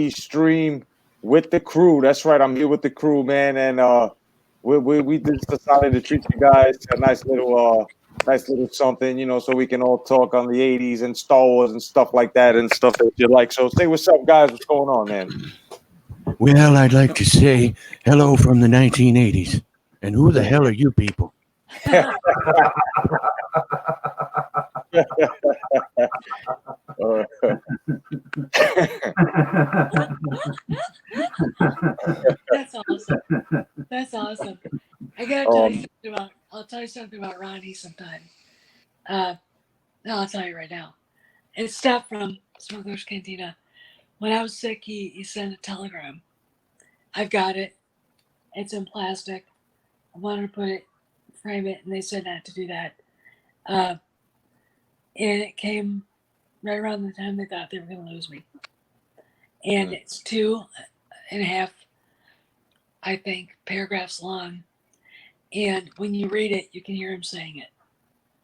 stream with the crew. That's right. I'm here with the crew, man, and we just decided to treat you guys to a nice little something, so we can all talk on the '80s and Star Wars and stuff like that and stuff that you like. So say what's up, guys. What's going on, man? Well, I'd like to say hello from the 1980s. And who the hell are you people? Uh, That's awesome. That's awesome. I gotta tell you something about. I'll tell you something about Ronnie sometime. Uh, no, I'll tell you right now. It's stuff from Smuggler's Cantina. When I was sick, he sent a telegram. I've got it. It's in plastic. I wanted to put it, frame it, and they said not to do that. Uh, and it came right around the time they thought they were going to lose me. And it's 2.5, I think, paragraphs long. And when you read it, you can hear him saying it.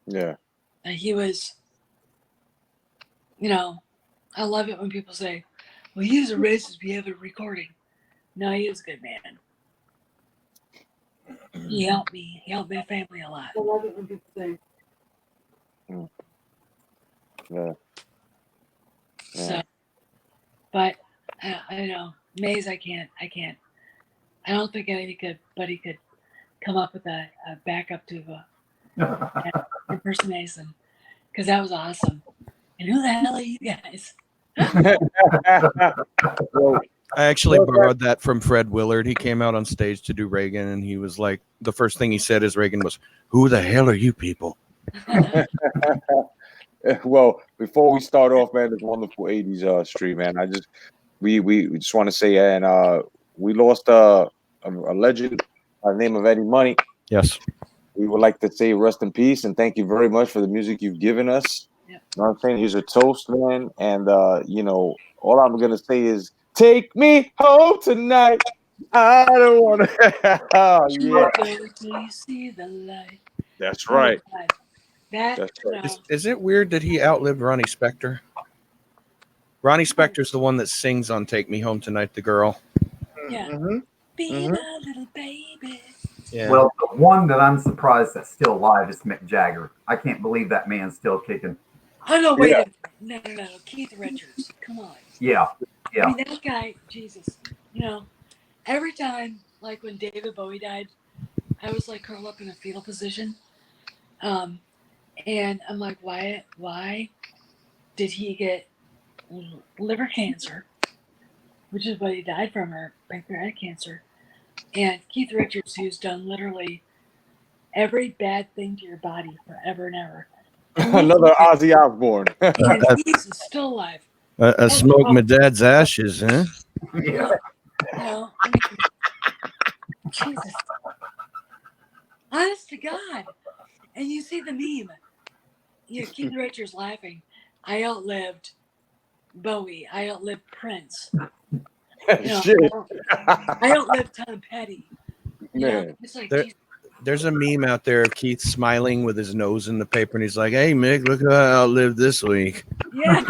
yeah. And he was, I love it when people say, well, he was a racist, we have a recording. No, he was a good man. He helped me. He helped my family a lot. I love it when people say. Yeah. So, but I know, Maze, I can't. I don't think anybody could come up with a backup to impersonation, because that was awesome. And who the hell are you guys? Well, I actually borrowed that from Fred Willard. He came out on stage to do Reagan, and he was like, the first thing he said as Reagan was, "Who the hell are you people?" well, before we start off, man, this wonderful '80s stream, man. We just want to say, and we lost a legend by the name of Eddie Money. Yes. We would like to say rest in peace and thank you very much for the music you've given us. Yep. You know what I'm saying? Here's a toast, man. And all I'm gonna say is take me home tonight. I don't wanna oh yeah. Till you see the light. That's right. That, That's right. Is it weird that he outlived Ronnie Spector? Ronnie Spector's the one that sings on "Take Me Home Tonight," the girl. Yeah. Mm-hmm. Be my little baby. Yeah. Well, the one that I'm surprised that's still alive is Mick Jagger. I can't believe that man's still kicking. Oh, no, wait Yeah. a minute. No. Keith Richards. Come on. Yeah. I mean, that guy, Jesus. Every time, like when David Bowie died, I was like curled up in a fetal position. And I'm like, why did he get liver cancer, which is what he died from, or pancreatic cancer? And Keith Richards, who's done literally every bad thing to your body forever and ever. Another Ozzy Osbourne. And he's still alive. I smoked my dad's ashes, huh? Yeah. I mean, Jesus. Honest to God. And you see the meme. Keith Richards laughing. I outlived Bowie. I outlived Prince. Shit. I outlived Tom Petty. Man. It's like, There's a meme out there of Keith smiling with his nose in the paper, and he's like, "Hey, Mick, look who I outlived this week." yeah.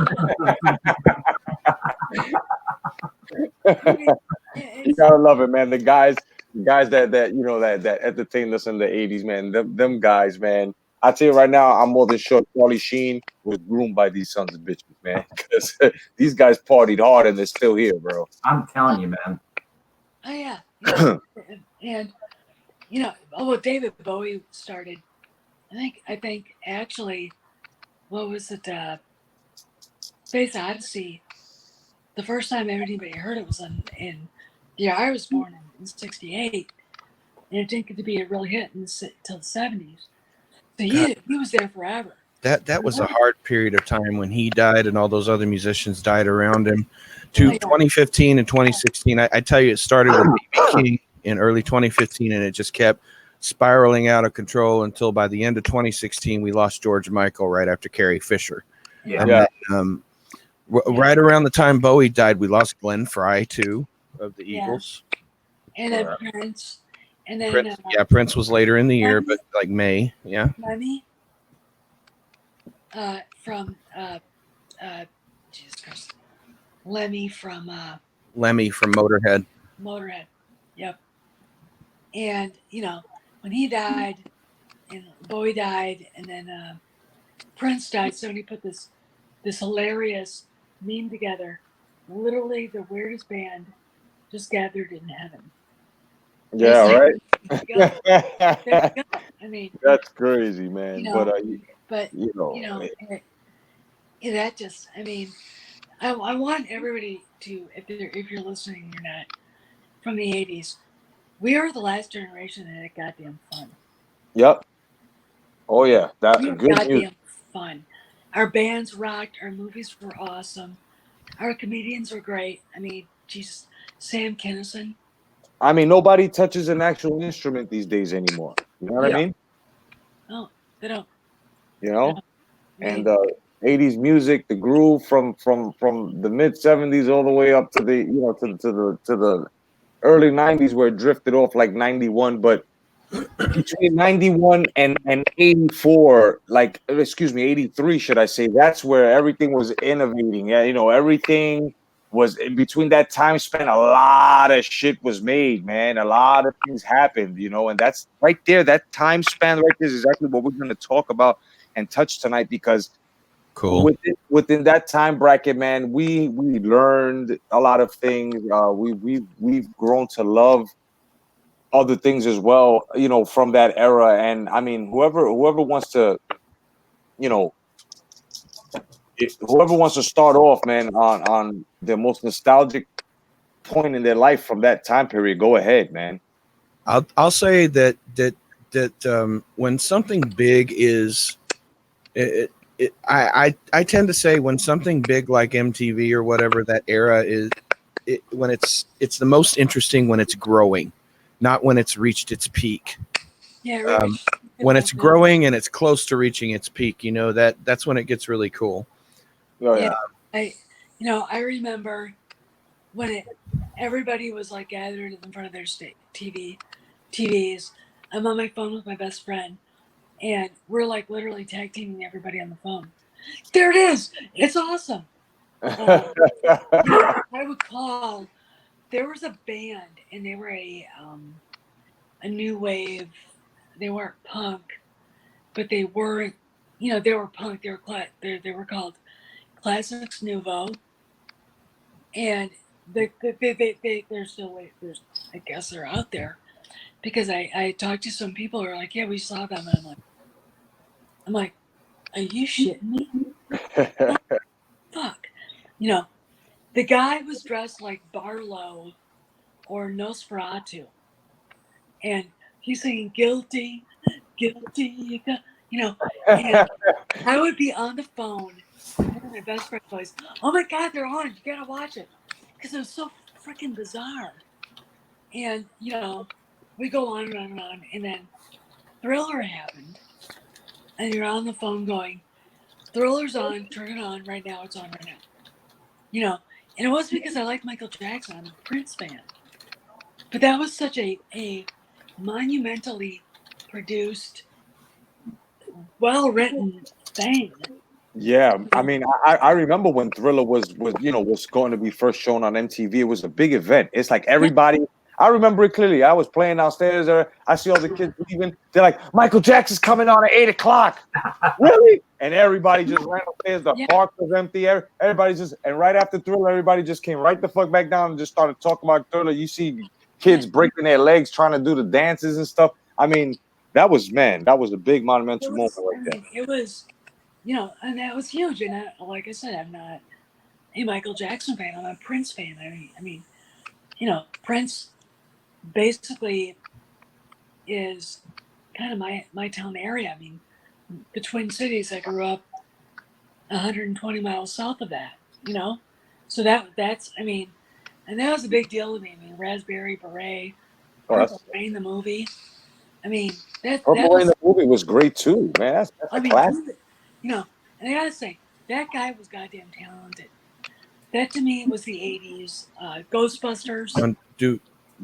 You gotta love it, man. The guys that that entertained us in the '80s, man. Them guys, man. I tell you right now, I'm more than sure Charlie Sheen was groomed by these sons of bitches, man. Because these guys partied hard and they're still here, bro. I'm telling you, man. Oh yeah. And David Bowie started. I think actually, what was it? Space Odyssey. The first time anybody heard it was in yeah, I was born in '68, and it didn't get to be a real hit until the '70s. So he was there forever. That was a hard period of time when he died and all those other musicians died around him. To 2015 and 2016, I tell you, it started with B.B. King in early 2015, and it just kept spiraling out of control until by the end of 2016, we lost George Michael right after Carrie Fisher. Yeah. And then, right around the time Bowie died, we lost Glenn Frey too of the Eagles. And then Prince. And then Prince was later in the year, but like May. Yeah. Lemmy. From Jesus Christ. Lemmy from Lemmy from Motorhead. Motorhead. Yep. And when he died, and Bowie died, and then Prince died, somebody put this hilarious meme together. Literally, the weirdest band just gathered in heaven. Yeah, right. There you go. There you go. I mean, That's crazy, man. But that just, I mean, I want everybody to, if you're listening, you're not from the 80s. We are the last generation that had goddamn fun. Yep. Oh yeah, that's We had good goddamn music. fun. Our bands rocked. Our movies were awesome. Our comedians were great. I mean, Jesus, Sam Kinison. I mean, nobody touches an actual instrument these days anymore. You know what I mean? No, they don't. You know, I mean, and 80s music, the groove from the mid 70s all the way up to the to the early 90s where it drifted off like 91, but between 91 and 84, like, excuse me, 83, should I say, that's where everything was innovating. Yeah, everything was in between that time span. A lot of shit was made, man. A lot of things happened, and that's right there. That time span right there is exactly what we're going to talk about and touch tonight, because Cool. within that time bracket, man, we learned a lot of things. We've grown to love other things as well, from that era. And I mean, whoever wants to, whoever wants to start off, man, on the most nostalgic point in their life from that time period, go ahead, man. I'll say that when something big is, I tend to say when something big like MTV or whatever that era is, when it's the most interesting when it's growing, not when it's reached its peak. yeah, when it's growing and it's close to reaching its peak, that's when it gets really cool. Oh, yeah. I remember when everybody was like gathered in front of their TVs. I'm on my phone with my best friend, and we're like literally tag teaming everybody on the phone. There it is. It's awesome. I would call. There was a band, and they were a new wave. They weren't punk, but they were, they were punk. They were called Classics Nouveau, and they're still I guess they're out there, because I talked to some people who are like, yeah, we saw them, and I'm like, are you shitting me? Fuck, the guy was dressed like Barlow or Nosferatu, and he's saying guilty, guilty, and I would be on the phone, and my best friend goes, oh my God, they're on, you gotta watch it, because it was so freaking bizarre. And we go on and on and on, and then Thriller happened, and you're on the phone going, Thriller's on, turn it on right now, it's on right now. And it was because I like Michael Jackson, I'm a Prince fan. But that was such a monumentally produced, well-written thing. Yeah, I mean, I remember when Thriller was going to be first shown on MTV. It was a big event. It's like everybody. I remember it clearly. I was playing downstairs there. I see all the kids leaving. They're like, Michael Jackson's coming on at 8:00. Really? And everybody just ran upstairs. The park was empty. Everybody just, and right after Thriller, everybody just came right the fuck back down and just started talking about Thriller. You see kids breaking their legs trying to do the dances and stuff. I mean, that was a big monumental moment right there. It was, and that was huge. And like I said, I'm not a Michael Jackson fan. I'm a Prince fan. I mean, Prince basically is kind of my town area. I mean, the Twin Cities. I grew up 120 miles south of that. So that's I mean, and that was a big deal to me. I mean, Raspberry Beret, Purple Rain, the movie. I mean, Purple Rain, the movie was great too, man. That's a classic. And I gotta say, that guy was goddamn talented. That to me was the 80s. Ghostbusters.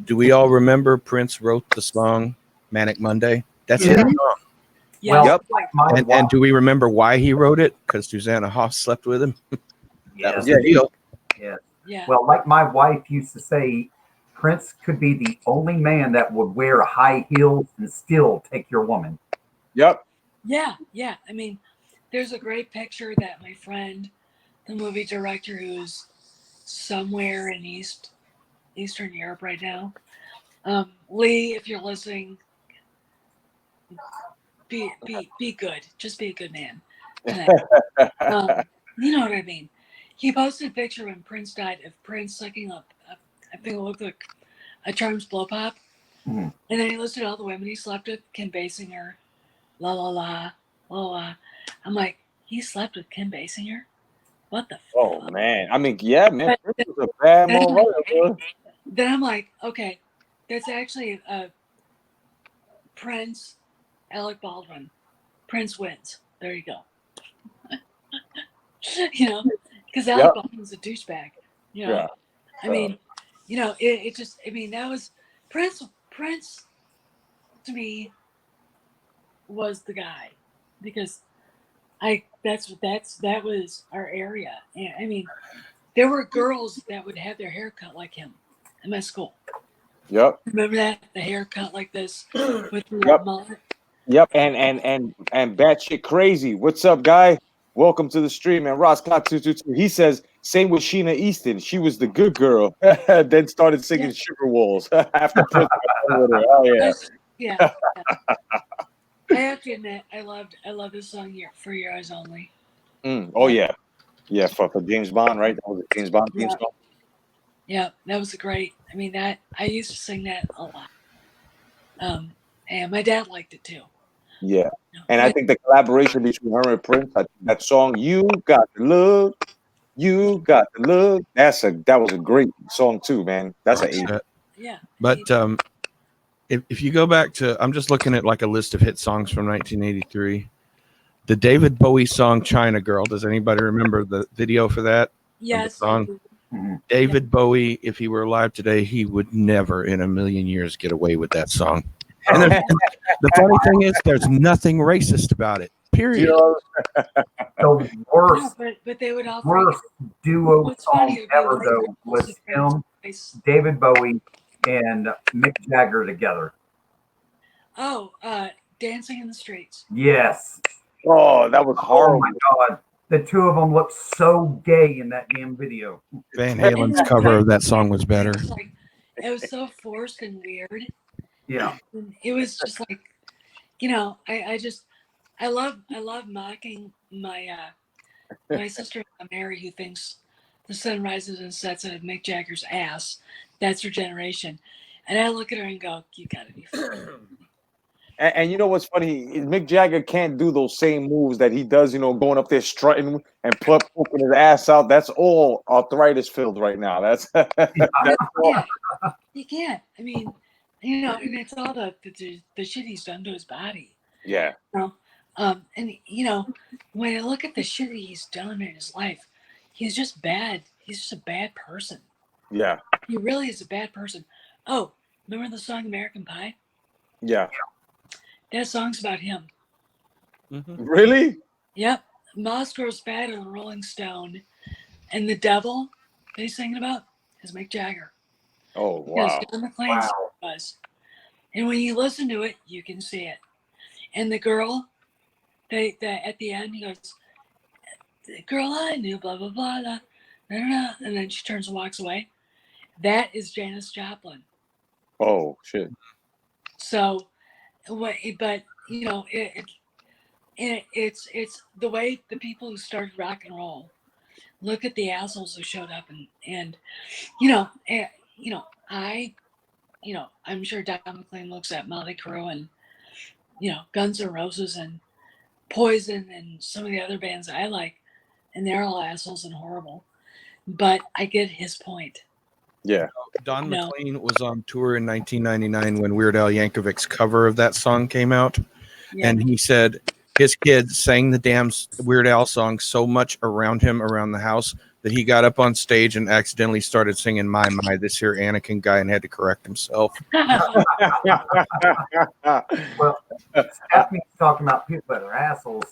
Do we all remember Prince wrote the song Manic Monday? That's his song. Yeah. Well, and do we remember why he wrote it? Because Susanna Hoffs slept with him. That was the deal. Yes. Yeah. Well, like my wife used to say, Prince could be the only man that would wear high heels and still take your woman. Yep. Yeah. Yeah. I mean, there's a great picture that my friend, the movie director, who's somewhere in Eastern Europe right now, Lee, if you're listening, be good. Just be a good man tonight. You know what I mean? He posted a picture when Prince died of Prince sucking up, I think it looked like a Charms blow pop. Mhm. And then he listed all the women he slept with: Kim Basinger, la la la, la la. I'm like, he slept with Kim Basinger? What the Oh fuck? man, I mean, yeah, man, But Prince was a bad then, motherfucker. then I'm like, okay, that's actually Prince, Alec Baldwin. Prince wins. There you go. You know, because Alec Yep. Baldwin's a douchebag. You know, Yeah. I mean, you know, it just, I mean, that was Prince. Prince to me was the guy because that was our area. And I mean, there were girls that would have their hair cut like him in my school. Yep. Remember that, the haircut like this with the Yep. mullet. Yep. And batshit crazy. What's up, guy? Welcome to the stream, man. Ross Scott 222. He says same with Sheena Easton. She was the good girl, then started singing Yeah. Sugar Walls after Prince got done with her. Oh yeah. Yeah. I have to admit, I love this song for Your Eyes Only. Oh yeah. Yeah. For James Bond, right? That was a James Bond theme Yeah. song. Yeah, that was great. I mean, that I used to sing that a lot. And my dad liked it too. Yeah. You know, And I think the collaboration between her and Prince, that song, "You Got the Look, You Got the Look," that was a great song too, man. That's an 80. yeah. But if you go back to, I'm just looking at like a list of hit songs from 1983. The David Bowie song "China Girl." Does anybody remember the video for that? Yes. The song. Mhm. David Bowie, if he were alive today, he would never in a million years get away with that song. And the funny thing is, there's nothing racist about it. Period. You know, The worst, but they would all worst duo What's funny song would be ever, like though, was Prince's him, voice. David Bowie, and Mick Jagger together. Oh, Dancing in the Streets. Yes. oh, that was Oh horrible. my God. The two of them looked so gay in that damn video. Van Halen's cover of that song was better. It was so forced and weird. Yeah. And it was just like, you know, I love mocking my sister Mary, who thinks the sun rises and sets out of Mick Jagger's ass. That's her generation. And I look at her and go, you gotta be funny. And you know what's funny? Mick Jagger can't do those same moves that he does, going up there strutting and poking his ass out. That's all arthritis filled right now. That's You can't. I mean, you know, and it's all the shit he's done to his body. yeah. You know? And you know, when I look at the shit he's done in his life, he's just bad. He's just a bad person. Yeah. He really is a bad person. Oh, remember the song American Pie? Yeah. That song's about him. Really? Yep. Moss Grows Bad on Rolling Stone. And the devil that he's singing about is Mick Jagger. Oh Because wow. John McClane's Wow. was. And when you listen to it, you can see it. And the girl, at the end, he goes, "The girl I knew, blah, blah, blah, blah, blah, blah," and then she turns and walks away. That is Janis Joplin. Oh shit. So, but you know, it's the way the people who started rock and roll look at the assholes who showed up and you know, I'm sure Don McLean looks at Motley Crue and Guns N' Roses and Poison and some of the other bands I like, and they're all assholes and horrible. But I get his point. Yeah. Don No. McLean was on tour in 1999 when Weird Al Yankovic's cover of that song came out. Yeah. And he said his kids sang the damn Weird Al song so much around him, around the house, that he got up on stage and accidentally started singing My, this here Anakin guy, and had to correct himself. Well, Stephanie's talking about people that are assholes,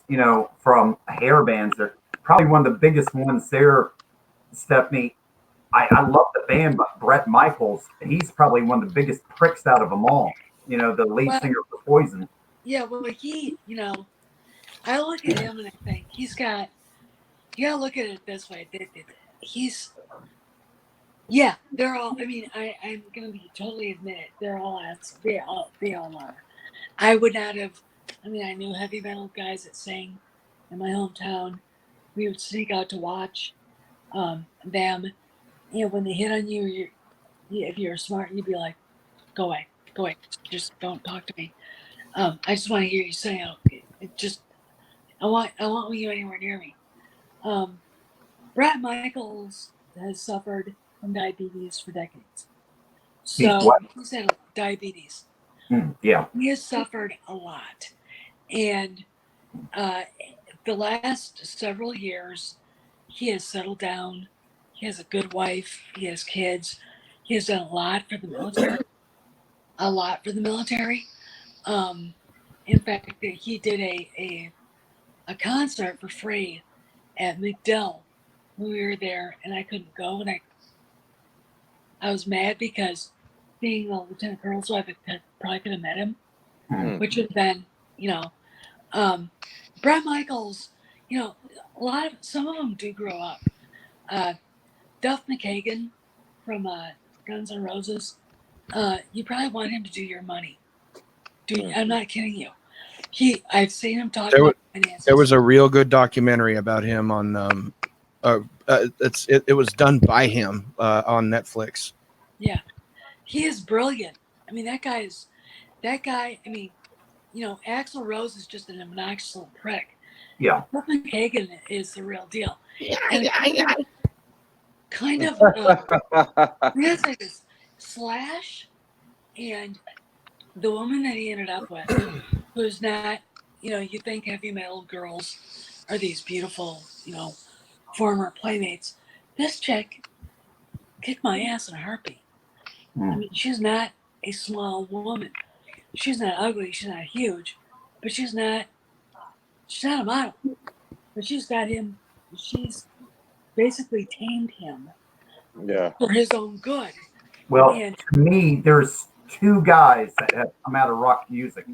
from hair bands. They're probably one of the biggest ones there, Stephanie, I love the band, but Bret Michaels, he's probably one of the biggest pricks out of them all. You know, the lead Well, singer for Poison. yeah, well, I look at him and I think you gotta look at it this way. He's, yeah, they're all, I'm going to be totally admit it. They're all ass. They all are. I would not have, I knew heavy metal guys that sang in my hometown. We would sneak out to watch them. When they hit on you, if you're smart, you'd be like, go away, just don't talk to me. I just want to hear you say it. I want you anywhere near me. Brett Michaels has suffered from diabetes for decades. So he's had diabetes. Yeah. He has suffered a lot. And the last several years, he has settled down. He has a good wife. He has kids. He has done a lot for the military. In fact, he did a concert for free at McDill when we were there, and I couldn't go, and I was mad because being a lieutenant colonel's wife, I probably could have met him, which would have been, Brett Michaels, some of them do grow up. Duff McKagan from Guns N' Roses, you probably want him to do your money. I'm not kidding you. I've seen him talk about finances. There was a real good documentary about him on it was done by him on Netflix. Yeah, he is brilliant. That guy. Axl Rose is just an obnoxious little prick. Yeah. Duff McKagan is the real deal. And kind of it's like this Slash and the woman that he ended up with, who's not, you think heavy metal girls are these beautiful, former playmates. This chick kicked my ass in a heartbeat. She's not a small woman. She's not ugly. She's not huge, but she's not a model. But she's got him. She's basically tamed him. Yeah. For his own good. Well, to me, there's two guys that have come out of rock music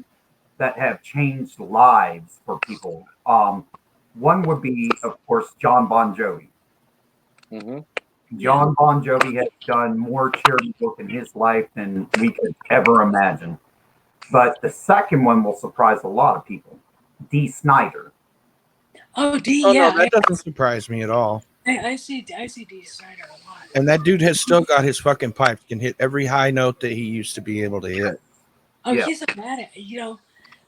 that have changed lives for people. One would be, of course, John Bon Jovi. Mm-hmm. John Bon Jovi has done more charity work in his life than we could ever imagine. But the second one will surprise a lot of people. Dee Snider. Oh, Dee, Oh, yeah. no, that doesn't surprise me at all. I see Dee Snider a lot. And that dude has still got his fucking pipes. Can hit every high note that he used to be able to hit. Oh, yeah. He's a bad.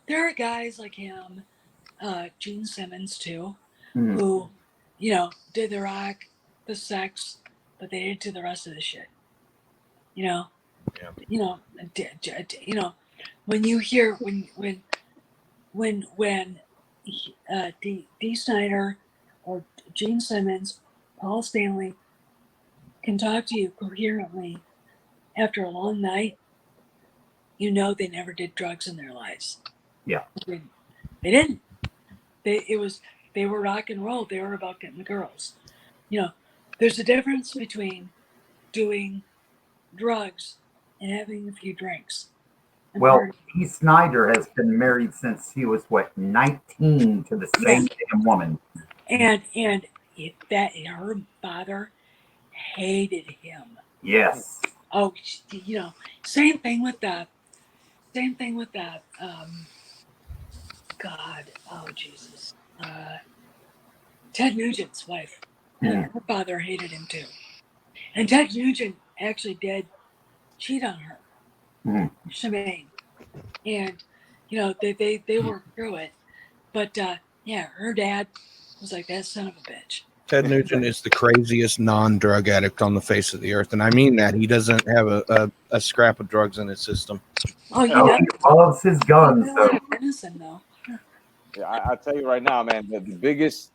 There are guys like him, Gene Simmons too, who, did the rock, the sex, but they didn't do the rest of the shit. Yeah. When you hear when Dee Snider or Gene Simmons, Paul Stanley can talk to you coherently after a long night, they never did drugs in their lives. Yeah. They didn't. They were rock and roll. They were about getting the girls. There's a difference between doing drugs and having a few drinks. Well, Dee Snider has been married since he was 19 to the same damn woman. And her father hated him. Yes. Oh, same thing with that. God, oh Jesus, Ted Nugent's wife. Her father hated him too, and Ted Nugent actually did cheat on her, Shemaine, and they worked through it. But her dad was like that son of a bitch. Ted Nugent is the craziest non-drug addict on the face of the earth, and I mean that. He doesn't have a scrap of drugs in his system. Oh, he loves his guns. Though. Yeah, I tell you right now, man, the biggest,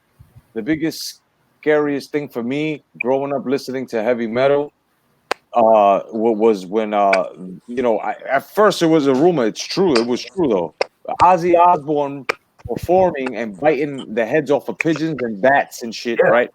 scariest thing for me growing up listening to heavy metal, was when at first it was a rumor. It's true. It was true though. Ozzy Osbourne performing and biting the heads off of pigeons and bats and shit, right?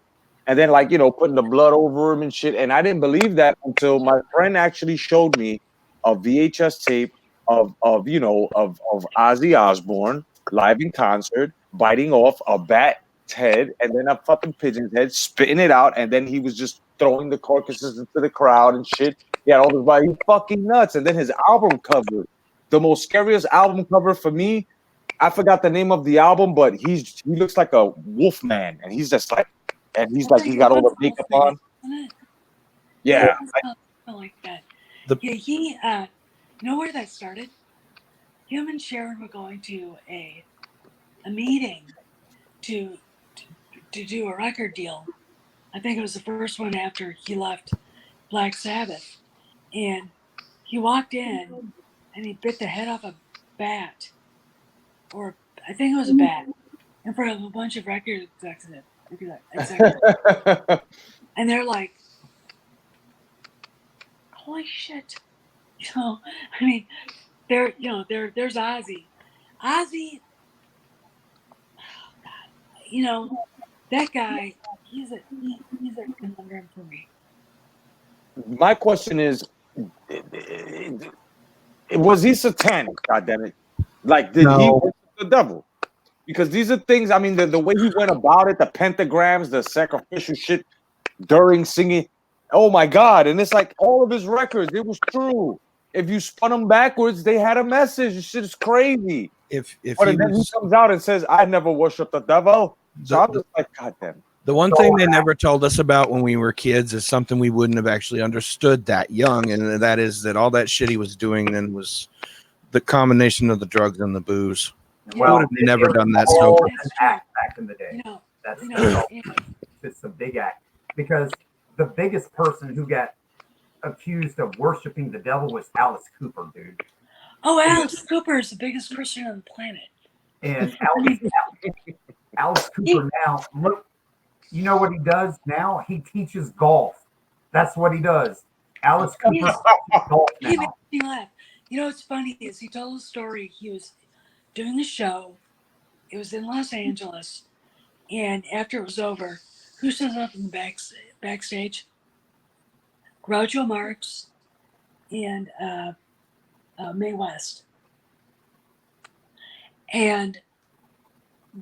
and then like, you know, putting the blood over him and shit. And I didn't believe that until my friend actually showed me a VHS tape of you know of Ozzy Osbourne live in concert, biting off a bat's head and then a fucking pigeon's head, spitting it out, and then he was just throwing the carcasses into the crowd and shit. He had all this body, fucking nuts. And then his album cover, the most scariest album cover for me, I forgot the name of the album, but he looks like a wolf man, and he's just like, and he's like, he's got all the makeup on. Yeah, Like that. The- Yeah, he you know where that started? Him and Sharon were going to a meeting to do a record deal. I think it was the first one after he left Black Sabbath, and he walked in and he bit the head off a bat, or I think it was a bat, in front of a bunch of record executives. And they're like, holy shit. You know, I mean, there's Ozzy. Ozzy, oh God, you know, that guy, he's a conundrum for me. my question is, was he satanic? God damn it! Like, did he No. worship the devil? Because these are things. I mean, the way he went about it, the pentagrams, the sacrificial shit during singing. Oh my God! And it's like all of his records. It was true. If you spun them backwards, they had a message. This shit is crazy. If But he then he was comes out and says, "I never worshipped the devil." So I'm just like, God damn. the one thing they never told us about when we were kids is something we wouldn't have actually understood that young, and that is that all that shit he was doing then was the combination of the drugs and the booze. Well, would have never done that all sober. an act back in the day. That's it's a big act, because the biggest person who got accused of worshiping the devil was Alice Cooper, dude. Oh, Alice Cooper is the biggest Christian on the planet. And Alice Cooper now, look, you know what he does now? He teaches golf. That's what he does. Alice Cooper teaches golf He now. makes me laugh. You know what's funny is he told a story. He was doing a show. It was in Los Angeles, and after it was over, who shows up in the backstage? Groucho Marx and Mae West. And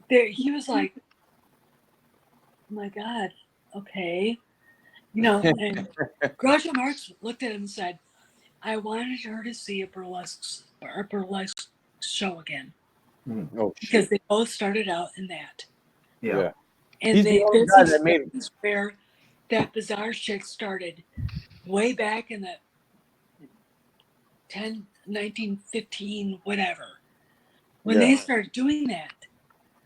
there, he was like, oh my God, okay. You know, and Groucho Marx looked at him and said, I wanted her to see a burlesque show again. Oh, because they both started out in that. Yeah. And He's the only guy that made it. this is where that bizarre shit started way back in the 1915, whatever. When they started doing that.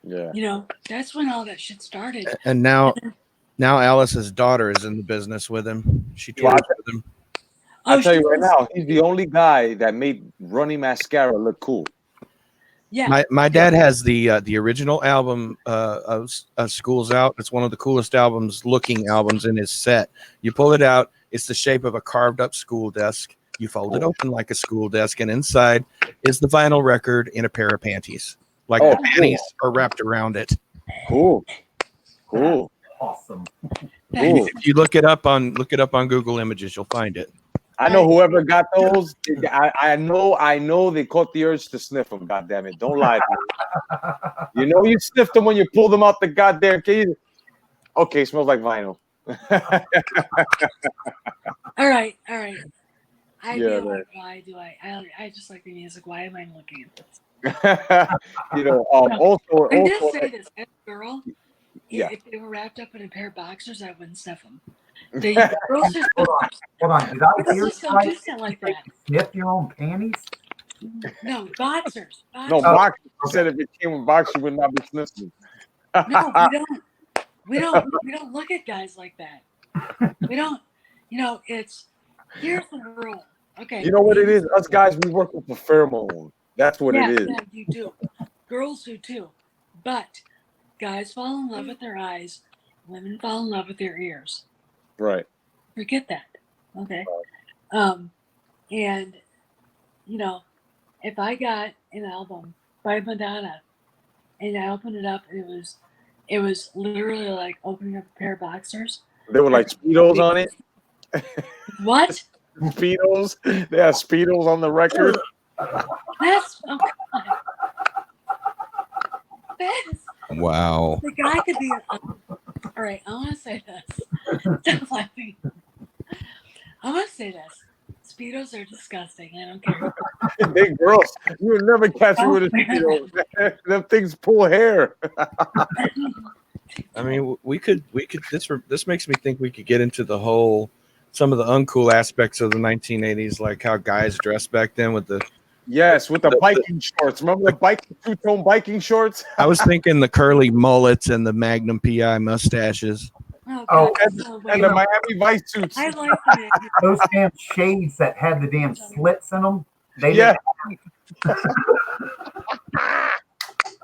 Yeah. You know, that's when all that shit started. And now Alice's daughter is in the business with him. She tours with him. I'll tell you right now, he's the only guy that made runny mascara look cool. Yeah. My dad has the original album of School's Out. It's one of the coolest looking albums in his set. You pull it out, it's the shape of a carved up school desk. You fold it open like a school desk, and inside is the vinyl record in a pair of panties. Like the panties are wrapped around it. Cool. Awesome. Cool. If you look it up on Google Images, you'll find it. I know whoever got those. I know they caught the urge to sniff them. God damn it! Don't lie to me. You know you sniffed them when you pulled them out the goddamn case. Okay, smells like vinyl. All right. I Yeah, feel man. like, why do I just like the music? Why am I looking at this? You know, also, I did say this as a girl. Yeah. If they were wrapped up in a pair of boxers, I wouldn't sniff them. The girls just Hold on. Did I hear don't right? do stuff like that. Sniff your own panties? No, boxers. No, boxers. You said if it came with boxers, you would not be sniffing. No, we don't look at guys like that. We don't. You know, it's here's the rule. Okay. You know what it is? Us guys, we work with the pheromone. That's what it is. Yeah, you do. Girls do too. But guys fall in love with their eyes. Women fall in love with their ears. Right. Forget that. Okay. And you know, if I got an album by Madonna and I opened it up and it was It was literally like opening up a pair of boxers. They were like Speedos on it. What? Speedos. They have Speedos on the record. That's oh God. That's Wow. the guy could be. All right, I want to say this. Stop laughing. I want to say this. Speedos are disgusting. I don't care. They gross. You would never catch me with a Speedo. Them things pull hair. I mean, we could this makes me think we could get into the whole some of the uncool aspects of the 1980s, like how guys dressed back then with the Yes, with the biking shorts. Remember the biking two-tone biking shorts? I was thinking the curly mullets and the Magnum PI mustaches. Oh, Oh, God. And the Miami Vice suits. I like the Those damn shades that had the damn slits in them. They Yeah.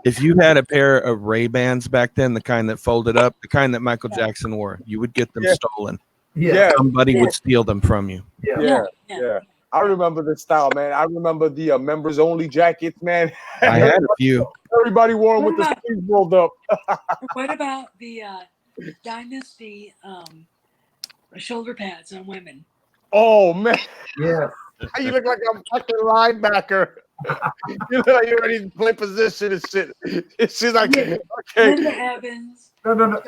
If you had a pair of Ray-Bans back then, the kind that folded up, the kind that Michael Jackson wore, you would get them stolen. Yeah. Somebody would steal them from you. Yeah. I remember the style, man. I remember the members only jackets, man. I had a few. Everybody wore them with the sleeves rolled up. What about the Dynasty shoulder pads on women? Oh man, Yeah. you look like a fucking linebacker. You look like you're ready to play position and shit. She's like, Linda okay. Evans. No.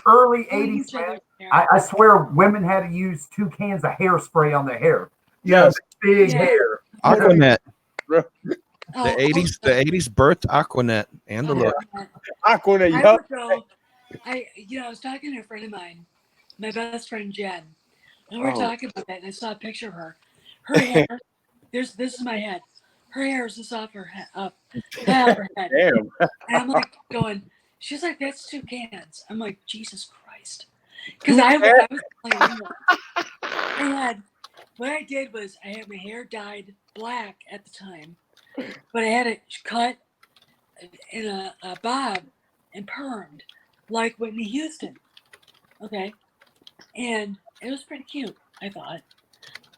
Early 80s, man. I swear women had to use 2 cans of hairspray on their hair. Yes. Big hair. Aquanet. Oh, The 80s birthed Aquanet and the look. Aquanet, I yup. would go. I was talking to a friend of mine, my best friend Jen, and we were talking about that, and I saw a picture of her. Her hair, this is my head. Her hair is just off her head, up half her head. Damn. And I'm like going. She's like, that's 2 cans. I'm like, Jesus Christ, because I was playing. And what I did was I had my hair dyed black at the time, but I had it cut in a bob and permed like Whitney Houston. Okay. And it was pretty cute, I thought.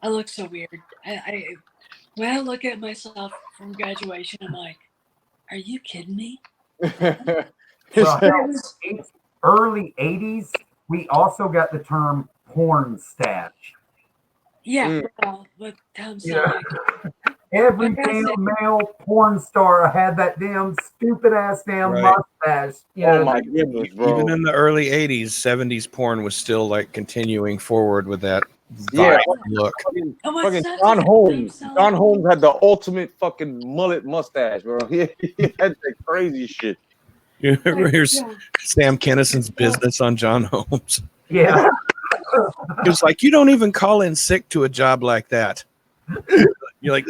I look so weird. I when I look at myself from graduation, I'm like, are you kidding me? Well, early 80s, we also got the term porn stash. Yeah, well, with Tom Selleck. Every damn male porn star had that damn stupid ass damn mustache. Oh my goodness, bro. Even in the early 80s, 70s porn was still like continuing forward with that look. Fucking John Holmes. John Holmes had the ultimate fucking mullet mustache, bro. He had that crazy shit. Here's Sam Kinnison's business on John Holmes. Yeah. He was like, you don't even call in sick to a job like that. You're like,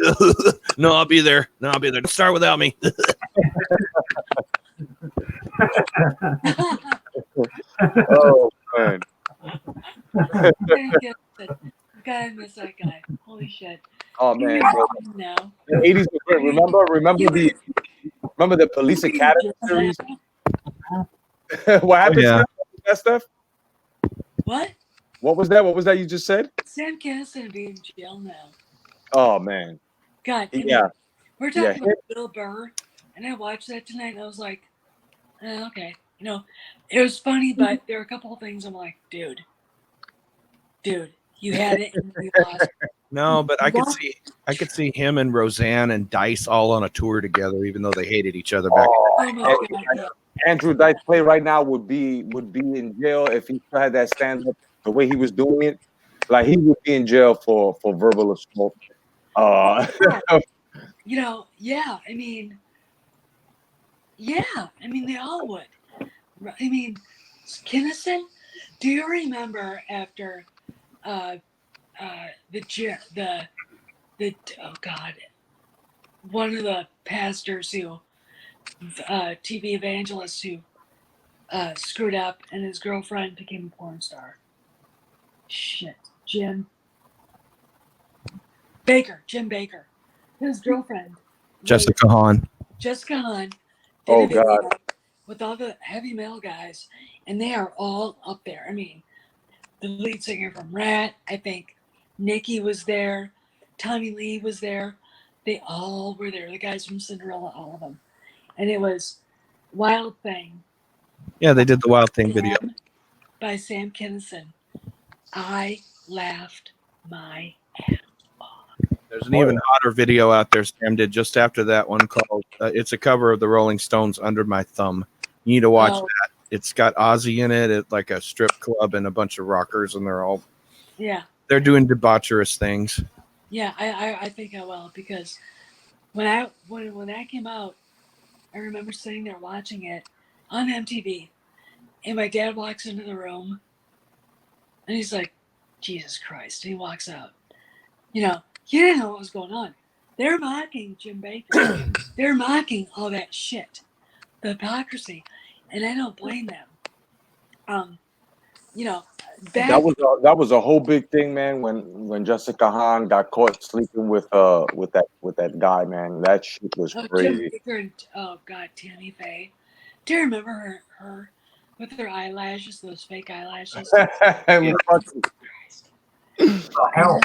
no, I'll be there. No, I'll be there. Don't start without me. Oh man. God, I miss that guy. Holy shit. Oh man. No. The 80s were great. Remember the Police Academy series? What happened to that stuff? What? What was that? What was that you just said? Sam Kinison would be in jail now. Oh man. God. Yeah. We're talking about Bill Burr, and I watched that tonight, and I was like, okay. It was funny, but there were a couple of things I'm like, dude, you had it and you lost it. No, but I could see him and Roseanne and Dice all on a tour together, even though they hated each other back then. Andrew Dice Clay right now would be in jail if he still had that stand up the way he was doing it. Like he would be in jail for verbal assault. They all would. I mean, Kinnison, do you remember after one of the pastors who TV evangelists who screwed up and his girlfriend became a porn star? Shit, Jim Baker, his girlfriend, Jessica Hahn. Oh God. With all the heavy metal guys, and they are all up there. I mean, the lead singer from Rat, I think Nikki was there, Tommy Lee was there. They all were there. The guys from Cinderella, all of them. And it was Wild Thing Yeah, they did the Wild Thing video. By Sam Kinison. I laughed my There's an even hotter video out there Sam did just after that one called it's a cover of the Rolling Stones, Under My Thumb. You need to watch that. It's got Ozzy in it at like a strip club and a bunch of rockers, and they're doing debaucherous things. Yeah, I think I will, because when that came out, I remember sitting there watching it on MTV, and my dad walks into the room, and he's like, "Jesus Christ!" And he walks out. You know, he didn't know what was going on. They're mocking Jim Baker. They're mocking all that shit, the hypocrisy, and I don't blame them. You know, that was a whole big thing, man. When Jessica Hahn got caught sleeping with that guy, man, that shit was Jim crazy. Baker and Tammy Faye. Do you remember her with her eyelashes, those fake eyelashes? Yeah. Hell,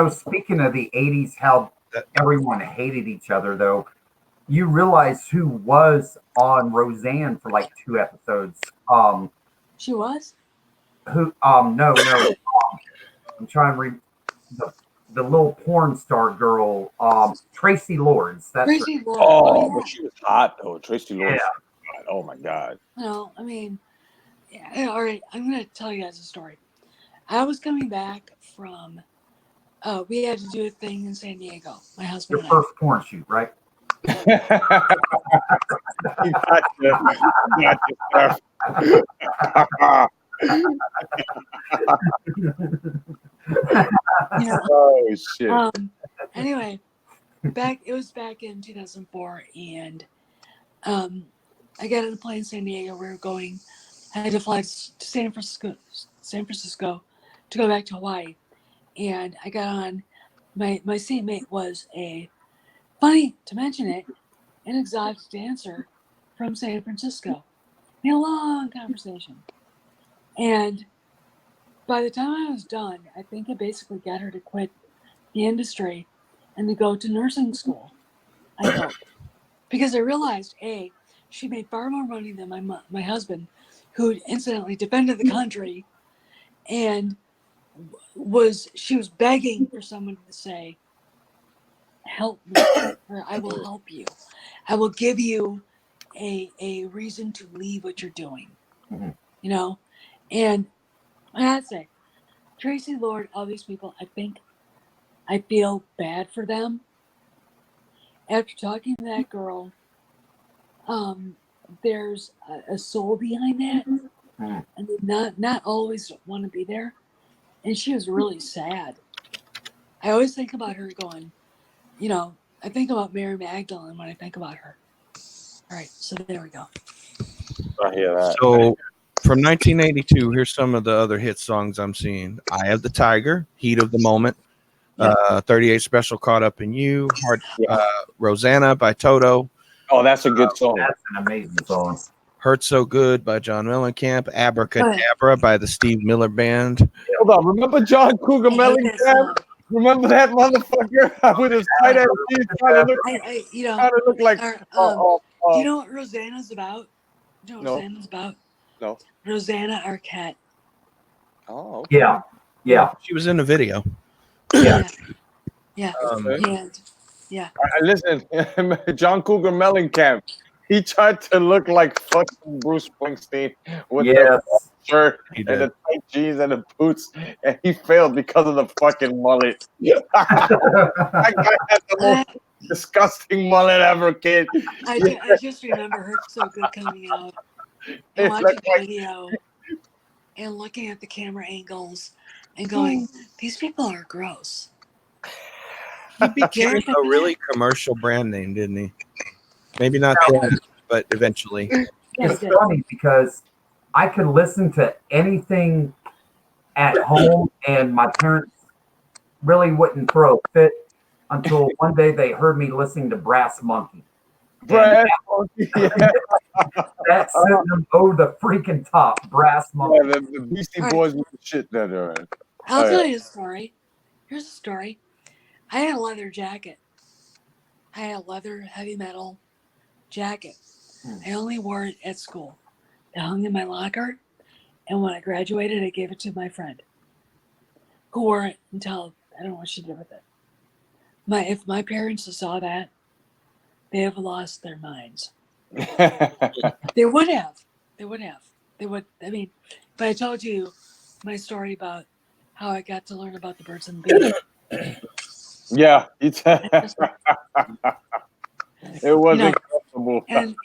speaking of the 80s, how everyone hated each other, though, you realize who was on Roseanne for like 2 episodes. She was? No. I'm trying to read the little porn star girl, Tracy Lords. That's Tracy Lords. Oh, but she was hot though. Tracy Lords. Yeah. Oh my God. No, I mean, yeah, all right. I'm gonna tell you guys a story. I was coming back from. We had to do a thing in San Diego. My husband Your and I. first porn shoot, right? You got your stuff. Yeah. Oh shit. Anyway, it was back in 2004, and I got on a plane in San Diego. We were going. I had to fly to San Francisco to go back to Hawaii, and I got on. My seatmate was funny to mention it, an exotic dancer from San Francisco. We had a long conversation, and by the time I was done, I think I basically got her to quit the industry and to go to nursing school. I hope, because I realized she made far more money than my husband, who incidentally defended the country, and she was begging for someone to say, "Help me," or "I will help you. I will give you a reason to leave what you're doing." Mm-hmm. You know, and I had to say, Tracy Lord, all these people, I feel bad for them. After talking to that girl, there's a soul behind that, and they not always want to be there. And she was really sad. I always think about her going, I think about Mary Magdalene when I think about her. All right, so there we go. I hear that. So from 1982, here's some of the other hit songs I'm seeing. Eye of the Tiger, Heat of the Moment, 38 Special, Caught Up in You, Rosanna by Toto. Oh, that's a good song. That's an amazing song. Hurt So Good by John Mellencamp, Abracadabra by the Steve Miller Band. Hold on, remember John Cougar Mellencamp? Remember that motherfucker with his tight ass jeans trying to look like do you know what Rosanna's about? Do you know what Rosanna's about? No. Rosanna Arquette. Oh, okay. Yeah. She was in the video. Yeah. Listen, John Cougar Mellencamp. He tried to look like fucking Bruce Springsteen with the shirt and the tight jeans and the boots, and he failed because of the fucking mullet. That guy had the most disgusting mullet ever, kid. I just remember Hurt So Good coming out and watching the video and looking at the camera angles and going, these people are gross. He became a really commercial brand name, didn't he? Maybe not that, but eventually. It's funny because I could listen to anything at home, and my parents really wouldn't throw a fit until one day they heard me listening to Brass Monkey. Brass Monkey, That sent them over the freaking top. Brass Monkey. Yeah, the Beastie Boys with the shit there. I'll tell you a story. Here's a story. I had a leather jacket. I had a leather heavy metal jacket. I only wore it at school. It hung in my locker. And when I graduated, I gave it to my friend who wore it until I don't know what she did with it. If my parents saw that, they have lost their minds. They would have. They would have. They would. I mean, if I told you my story about how I got to learn about the birds and the bees. Yeah. It wasn't comfortable. And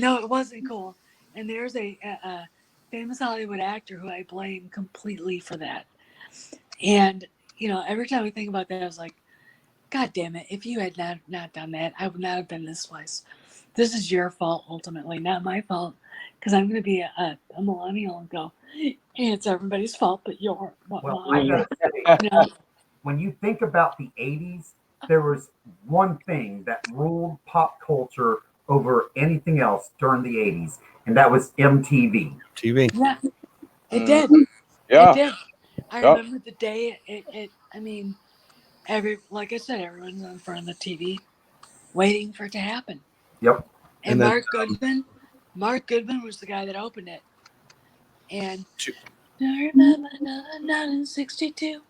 no, it wasn't cool. And there's a famous Hollywood actor who I blame completely for that. And every time I think about that, I was like, God damn it! If you had not done that, I would not have been this place. This is your fault, ultimately, not my fault. Because I'm going to be a millennial and go, hey, it's everybody's fault, but yours. Well, I gotta say, when you think about the 80s, there was one thing that ruled pop culture over anything else during the 80s, and that was MTV. TV. Yeah, it did. Yeah. It did. I remember the day I mean, like I said, everyone's in front of the TV waiting for it to happen. Yep. And Mark Goodman was the guy that opened it. And I remember 1962.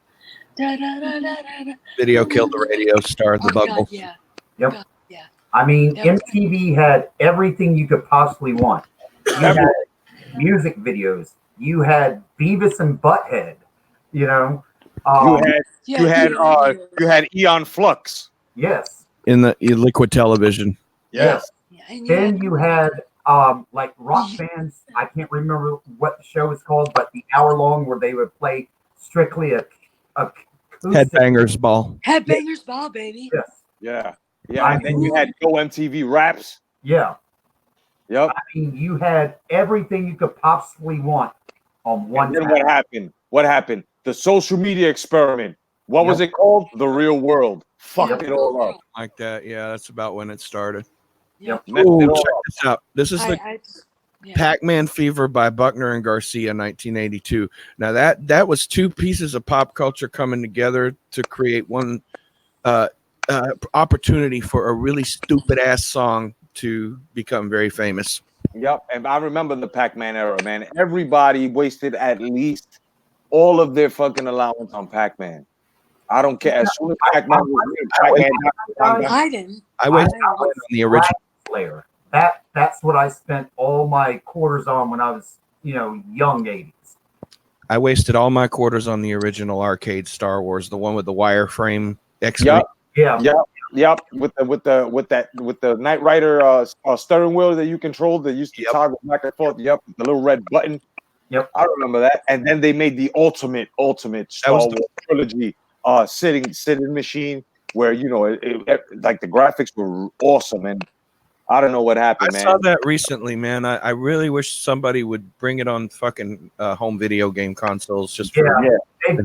Video killed the radio star, the bubble. God, yeah. Yep. God, yeah. I mean, Yep. MTV had everything you could possibly want. You had music videos. You had Beavis and Butthead. You had Eon Flux. Yes. In the liquid television. Yes. Yeah, and Then you had like rock bands. I can't remember what the show was called, but the hour long where they would play strictly a Headbangers Ball. Headbangers Ball, baby. Yes. Yeah. Yeah. And then you had Go MTV Raps. Yeah. Yep. I mean, you had everything you could possibly want on one. And then what happened? What happened? The social media experiment. What was it called? The Real World. Fucked it all up. Like that. Yeah, that's about when it started. Yep. Ooh, check this out. This is the Yeah. Pac-Man Fever by Buckner and Garcia, 1982. Now that was two pieces of pop culture coming together to create one opportunity for a really stupid ass song to become very famous. Yep. And I remember the Pac-Man era, man. Everybody wasted at least all of their fucking allowance on Pac-Man. I don't care. As soon as Pac-Man was I didn't. I wasted on the original player. That's what I spent all my quarters on when I was, young 80s. I wasted all my quarters on the original arcade Star Wars, the one with the wireframe X. Yep. Yeah. Yep. With the Knight Rider steering wheel that you controlled that used to toggle back and forth. Yep. The little red button. Yep. I remember that. And then they made the ultimate Star Wars trilogy sitting machine where like the graphics were awesome, and I don't know what happened, man. I saw that recently, man. I really wish somebody would bring it on fucking home video game consoles. They've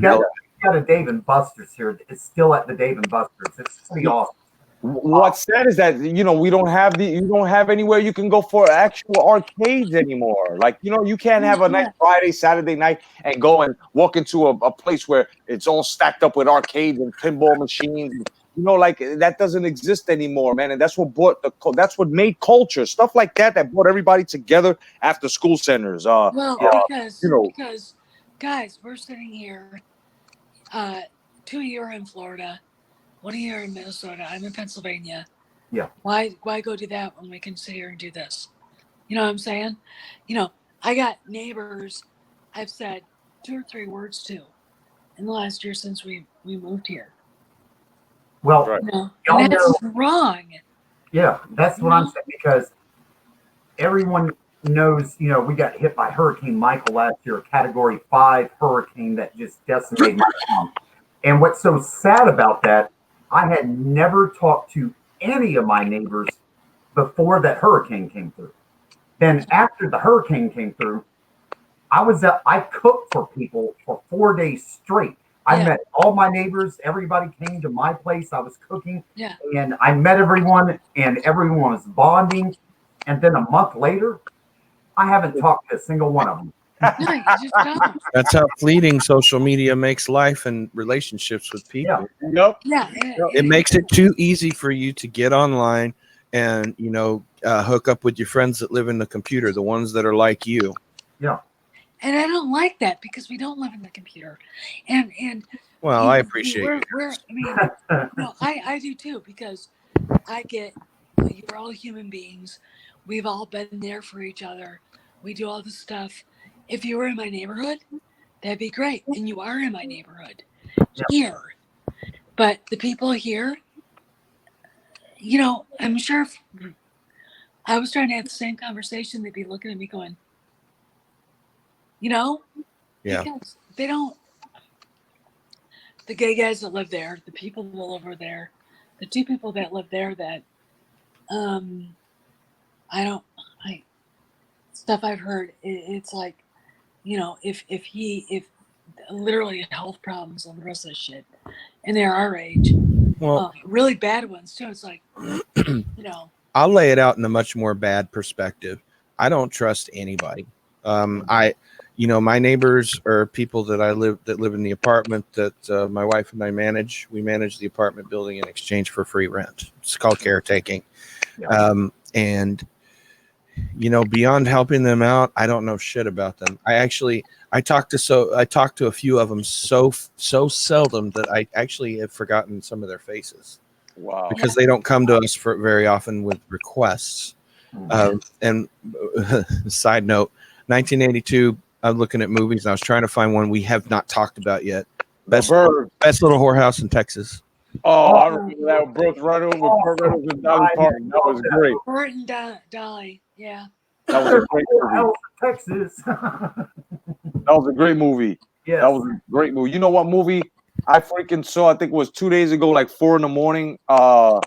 got a Dave and Buster's here. It's still at the Dave and Buster's. It's pretty awesome. What's sad is that you don't have anywhere you can go for actual arcades anymore. Like you can't have a nice Friday, Saturday night and go and walk into a place where it's all stacked up with arcades and pinball machines. Like that doesn't exist anymore, man. And that's what made culture stuff like that brought everybody together after school centers. Because guys, we're sitting here. 2 years in Florida. 1 year in Minnesota. I'm in Pennsylvania. Yeah. Why go do that when we can sit here and do this? You know what I'm saying? I got neighbors I've said 2 or 3 words to in the last year since we moved here. Well, and that's wrong. Yeah, that's what I'm saying, because everyone knows, we got hit by Hurricane Michael last year, a Category 5 hurricane that just decimated my town. And what's so sad about that, I had never talked to any of my neighbors before that hurricane came through. Then after the hurricane came through, I cooked for people for 4 days straight. I met all my neighbors. Everybody came to my place. I was cooking. Yeah. And I met everyone, and everyone was bonding. And then a month later, I haven't talked to a single one of them. No, you just don't. That's how fleeting social media makes life and relationships with people. Yep. Yeah. It makes it too easy for you to get online, and hook up with your friends that live in the computer, the ones that are like you. Yeah. And I don't like that because we don't live in the computer. And Well, I appreciate it. I do too, because I get, you're all human beings. We've all been there for each other. We do all this stuff. If you were in my neighborhood, that'd be great. And you are in my neighborhood here. But the people here, I'm sure if I was trying to have the same conversation, they'd be looking at me going, Yeah. because they don't, the gay guys that live there, the people that live over there, the two people that live there that, stuff I've heard, it's like, if literally health problems and the rest of this shit, and they're our age, Well, really bad ones too. It's like, I'll lay it out in a much more bad perspective. I don't trust anybody. My neighbors are people that live in the apartment that my wife and I manage. We manage the apartment building in exchange for free rent. It's called caretaking. Yeah. And beyond helping them out, I don't know shit about them. I talk to a few of them so seldom that I actually have forgotten some of their faces. Wow. Because they don't come to us for very often with requests. And side note, 1982, I'm looking at movies and I was trying to find one we have not talked about yet. Best Little Whorehouse in Texas. Oh, I remember that with Brooke Reynolds, with Kurt Reynolds and Dolly Parton. That was great. Bert and Dolly, yeah. That was a great movie. Texas. That was a great movie. Yes. That was a great movie. You know what movie I freaking saw? I think it was 2 days ago, like 4 in the morning. The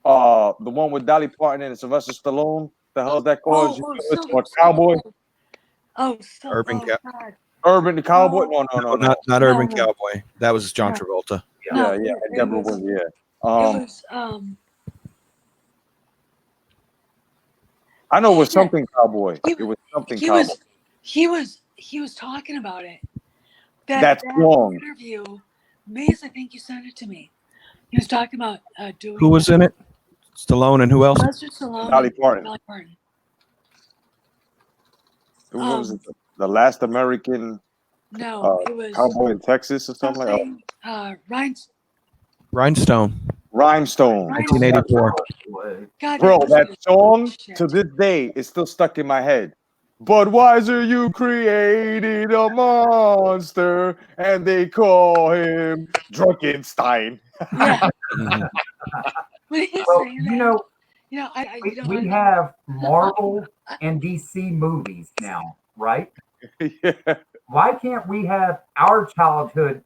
one with Dolly Parton and Sylvester Stallone. The hell is that called? It's called Cowboy. Urban Cowboy. No. Not Urban Cowboy. That was John Travolta. Yeah. Deborah was. It was I know it was something Cowboy. It was something Cowboy. He was talking about it. That's wrong. Interview, Maze, I think you sent it to me. He was talking about doing. Who was in it? Stallone and who else? Stallone. Dolly Parton. Who was it? The Last American. No, it was Cowboy in Texas or something like that. Rhinestone. 1984. Bro, that song to this day is still stuck in my head. Budweiser, you created a monster, and they call him Drunkenstein. Yeah. Well, we have Marvel and DC movies now, right? Yeah. Why can't we have our childhood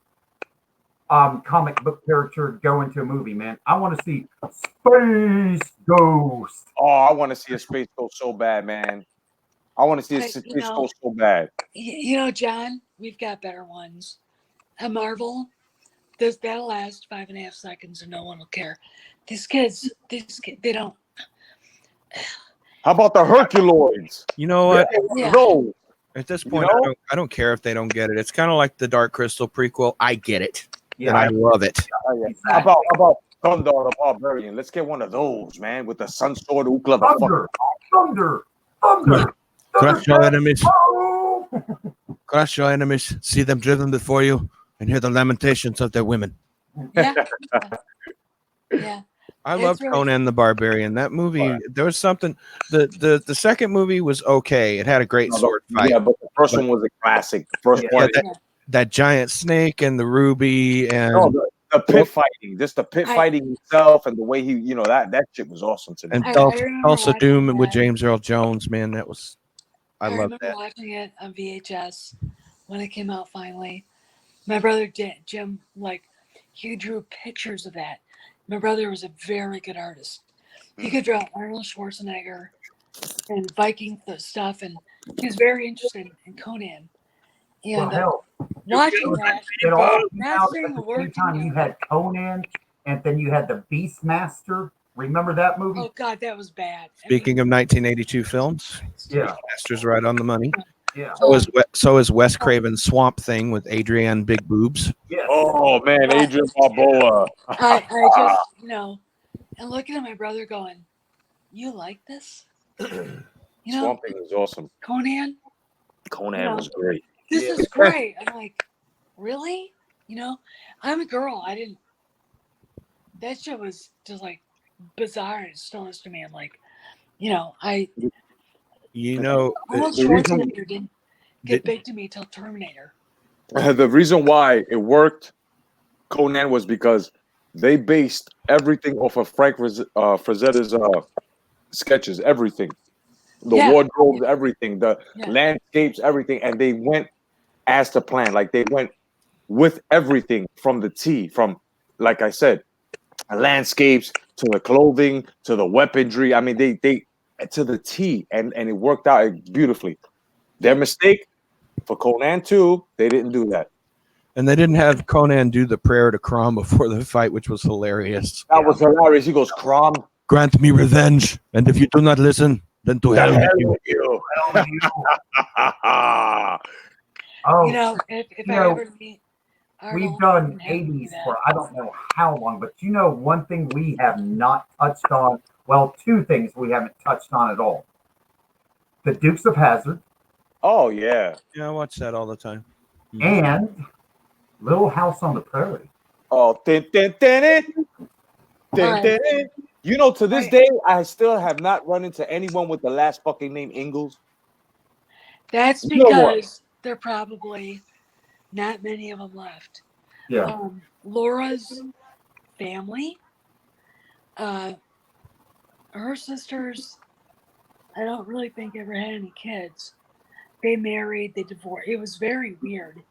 comic book character go into a movie, man? I want to see Space Ghost. Oh, I want to see a Space Ghost so bad, man. I want to see a Space Ghost so bad. John, we've got better ones. A Marvel, that'll last 5.5 seconds and no one will care. These kids, they don't. How about the Herculoids? You know what? Yeah. No. At this point, I don't care if they don't get it. It's kind of like the Dark Crystal prequel. I get it. Yeah, and I love it. Exactly. How about Thunder the Barbarian? Let's get one of those, man, with the Sun Sword Ukla. Thunder. Crush your enemies. Crush your enemies. See them driven before you, and hear the lamentations of their women. Yeah. Yeah. I love Conan the Barbarian. That movie, there was something. The second movie was okay. It had a great sword fight. Yeah, but the first one was a classic. The first one, that giant snake and the ruby and the pit fighting, just the pit fighting itself and the way he, that shit was awesome to me. And Tulsa Doom with James Earl Jones, man, that was. I love that. I remember watching it on VHS when it came out finally. My brother Jim, he drew pictures of that. My brother was a very good artist. He could draw Arnold Schwarzenegger and Viking stuff, and he was very interested in Conan. And watching that, at the same time you had Conan, and then you had the Beastmaster. Remember that movie? Oh God, that was bad. Speaking of 1982 films, Beastmaster's right on the money. Yeah. So is Wes Craven's Swamp Thing with Adrienne Big Boobs. Yes. Oh man, Adrian Balboa. I just, and looking at my brother going, "You like this? You know, Swamp Thing was awesome. Conan, Conan you know, was great. this Yeah. is great." I'm like, "Really? You know, I'm a girl. I didn't. That shit was just like bizarre and still is to me. I'm like, you know, You know, Arnold The reason- Schwarzenegger didn't get big to me till Terminator. The reason why it worked, Conan, was because they based everything off of Frank Frazetta's sketches, everything. The Yeah. wardrobes, everything, the Yeah. landscapes, everything. And they went as the plan. Like they went with everything from the T, from, like I said, landscapes to the clothing to the weaponry. I mean, they to the T, and it worked out beautifully. Their mistake for Conan 2, they didn't do that. and they didn't have Conan do the prayer to Crom before the fight, which was hilarious. That was hilarious. He goes, Crom, Grant me revenge, and if you do not listen, then to hell with you. with you. Oh, You know, if you I know, ever meet Arnold, we've done and have him do 80s that. for I don't know how long, but you know, one thing we have not touched on. Well, two things we haven't touched on at all: the Dukes of Hazzard Oh yeah. Yeah, I watch that all the time. and Little House on the Prairie. Oh, tin, tin, tin, tin, tin, tin, tin. You know, to this day, I still have not run into anyone with the last fucking name Ingalls. That's You know what? because there are probably not many of them left. Yeah, Laura's family, her sisters, I don't really think ever had any kids. They married, they divorced. It was very weird.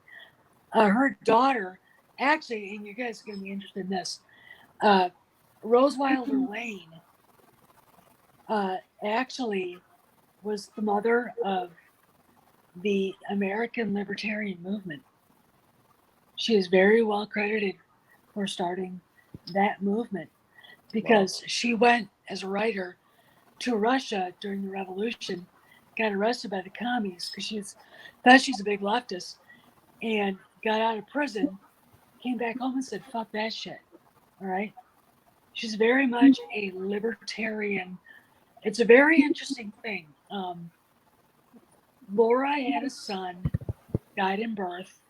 Her daughter, actually, and you guys are going to be interested in this, Rose Wilder Lane actually was the mother of the American Libertarian Movement. She is very well credited for starting that movement because she went as a writer to Russia during the revolution, got arrested by the commies because thought she's a big leftist, and got out of prison, came back home and said, "Fuck that shit." All right. She's very much a libertarian. It's a very interesting thing. Laura had a son, died in birth.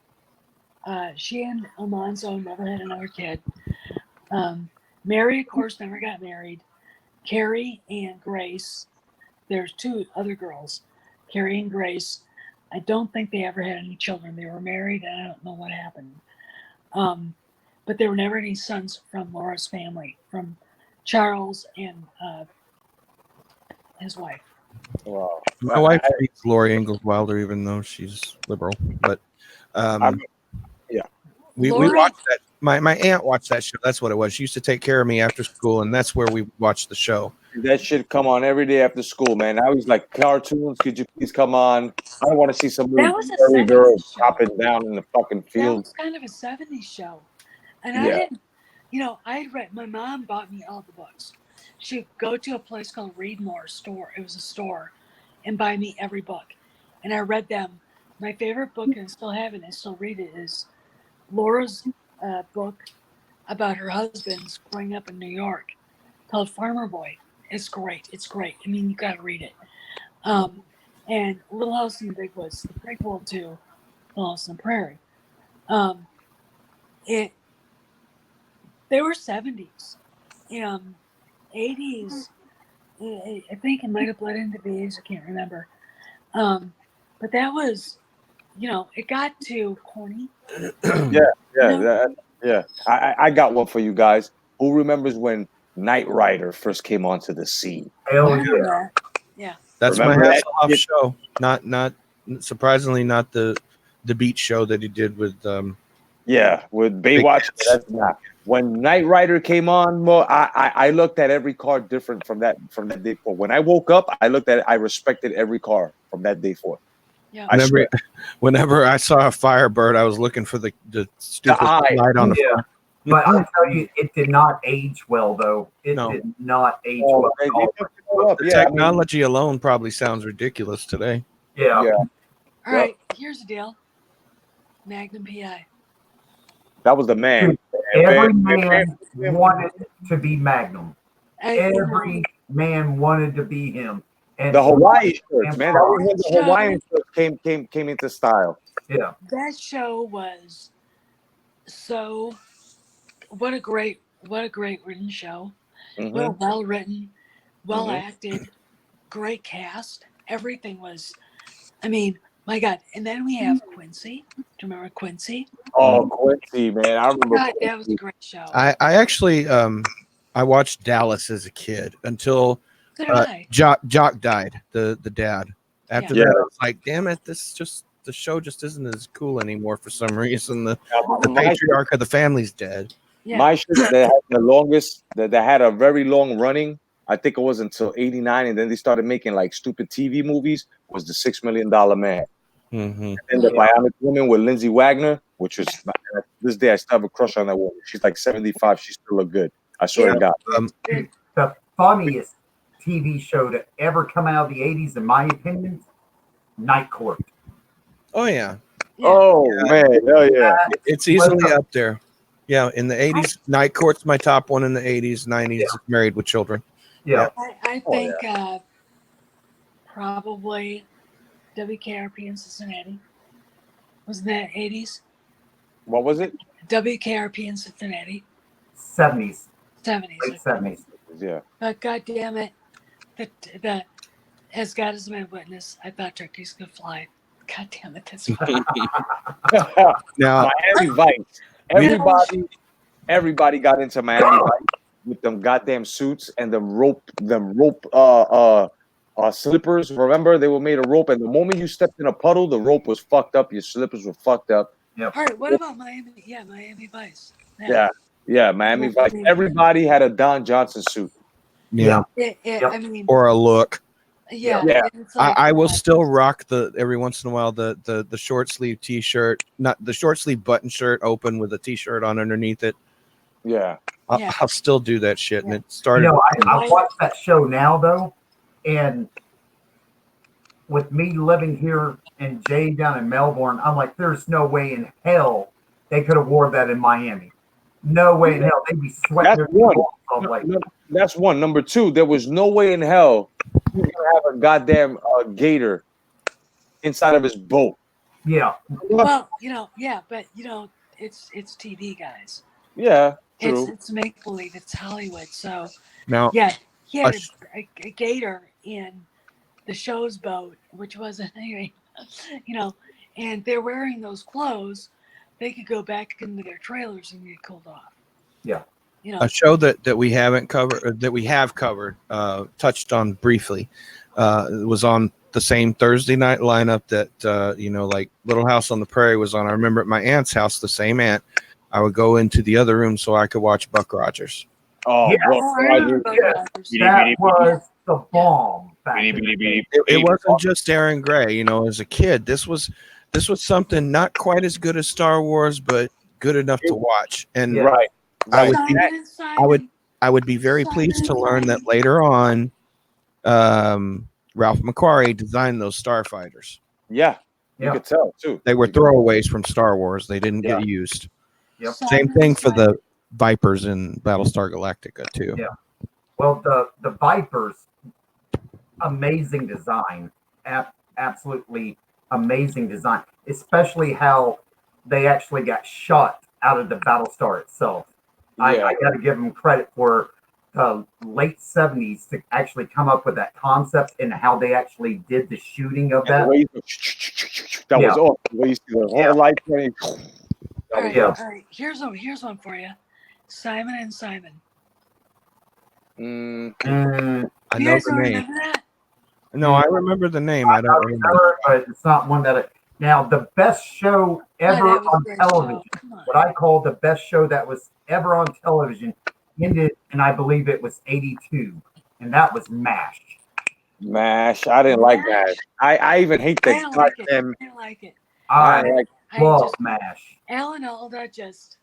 She and Almanzo never had another kid. Mary, of course, never got married. Carrie and Grace, there's two other girls, Carrie and Grace. I don't think they ever had any children. They were married, and I don't know what happened. But there were never any sons from Laura's family, from Charles and his wife. Wow. My wife hates Lori Ingalls Wilder, even though she's liberal. But we Lori- watched that. My aunt watched that show. That's what it was. She used to take care of me after school, and that's where we watched the show. That shit come on every day after school, man. I was like, cartoons, could you please come on? I want to see some That little was a furry 70s girls show. chopping down in the fucking That field. was kind of a 70s show. And Yeah. I didn't, I had read, my mom bought me all the books. She'd go to a place called Read More store. It was a store, and buy me every book. And I read them. My favorite book, and I still have it, and I still read it, is Laura's book about her husband's growing up in New York called Farmer Boy. It's great. It's great. I mean, you got to read it. And Little House in the Big Woods, the prequel to Little House on the Prairie. They were 70s. 80s, I think it might have bled into the 80s. I can't remember. But that was, it got too corny. Yeah. I got one for you guys. Who remembers when Knight Rider first came onto the scene? hell I yeah. remember that. Yeah. That's Remember my that Hasselhoff shit? show. Not surprisingly, not the beach show that he did with. Yeah, with Baywatch. That's not. When Knight Rider came on, well, I looked at every car different from that day forward. When I woke up, I looked at it. I respected every car from that day forward. Yeah. I swear. Whenever I saw a Firebird, I was looking for the stupid eye. light on the Yeah. front. But I'll tell you, it did not age well, though. It No. did not age Oh, well. they at all. fucked it all up. The Yeah, I mean, technology alone probably sounds ridiculous today. Yeah. yeah, All right. Here's the deal. Magnum PI. that was the man. Every man wanted to be Magnum. every man wanted to be him. And The Hawaii shirts, man. That was when the Show- Hawaiian shirts came into style. yeah, that show was so. What a great written show. Mhm. Well written, well Mhm. acted, great cast. Everything was. I mean, my God. And then we have Quincy. Do you remember Quincy? Oh, Quincy, man. I remember God, that was a Quincy. great show. I actually I watched Dallas as a kid until So did I. Jock died, the dad. After Yeah. that, I was like, damn it, the show just isn't as cool anymore for some reason. The My, patriarch of the family's dead. Yeah. my shit that had the longest, that had a very long running, I think it was until 89, and then they started making like stupid TV movies, was the $6 Million Man. Mm-hmm. And the Bionic Woman with Lindsay Wagner, which was, this day I still have a crush on that woman. She's like 75. She still look good. I swear to God. the funniest TV show to ever come out of the 80s, in my opinion, Night Court. Oh yeah, Yeah. Oh, man. Hell yeah. it's easily up there. Yeah, in the 80s, Night Court's my top one. In the 80s, 90s, Married with Children. Yeah. I think probably WKRP in Cincinnati. Wasn't that 80s? What was it? WKRP in Cincinnati. 70s, 70s. late 70s. Yeah. But God damn it, that as God is my witness, I thought turkeys could fly. God damn it, that's funny. Now, Miami Vice. Everybody got into Miami Vice with them goddamn suits and them rope slippers. Remember, they were made of rope, and the moment you stepped in a puddle, the rope was fucked up. Your slippers were fucked up. All right, what about Miami? Yeah, Miami Vice. Yeah, Miami Vice. Everybody had a Don Johnson suit. yeah, I mean, or a look. yeah. It's I will still rock every once in a while the short sleeve T-shirt, not the short sleeve button shirt, open with a T-shirt on underneath it. Yeah. I'll still do that shit, and it started. I watch that show now though, and with me living here and Jay down in Melbourne, I'm like, there's no way in hell they could have wore that in Miami. No way in hell. They'd be sweating their That's one. off. Like, That's one. Number two, there was no way in hell you could have a goddamn gator inside of his boat. yeah. Well, but it's TV, guys. Yeah, true. It's make believe. It's Hollywood. So Now, he had a gator in the show's boat, which wasn't and they're wearing those clothes. They could go back into their trailers and get cooled off. Yeah. a show that we haven't covered, that we have covered, touched on briefly, was on the same Thursday night lineup that like Little House on the Prairie was on. I remember at my aunt's house, the same aunt, I would go into the other room so I could watch Buck Rogers. Oh, Yes. That was the bomb. It wasn't just Aaron Gray. As a kid, this was something not quite as good as Star Wars, but good enough to watch. And right. I would be very pleased to learn that later on, Ralph McQuarrie designed those starfighters. Yeah, you could tell too. They were throwaways from Star Wars. They didn't get used. Yep. Same thing for the Vipers in Battlestar Galactica too. Yeah. Well, the Vipers, amazing design, absolutely amazing design, especially how they actually got shot out of the Battlestar itself. Yeah. I got to give them credit for the late 70s to actually come up with that concept and how they actually did the shooting of that. That was awesome. The way you see the whole light plane. All right. Here's one for you. Simon and Simon. I know the name. No, I remember the name. I don't remember. But it's not one that. Now, the best show ever on television, what I call the best show that was ever on television, ended, and I believe it was 82, and that was MASH. MASH. I didn't like MASH. I even hate that. I don't like it. I love MASH. Alan Alda just.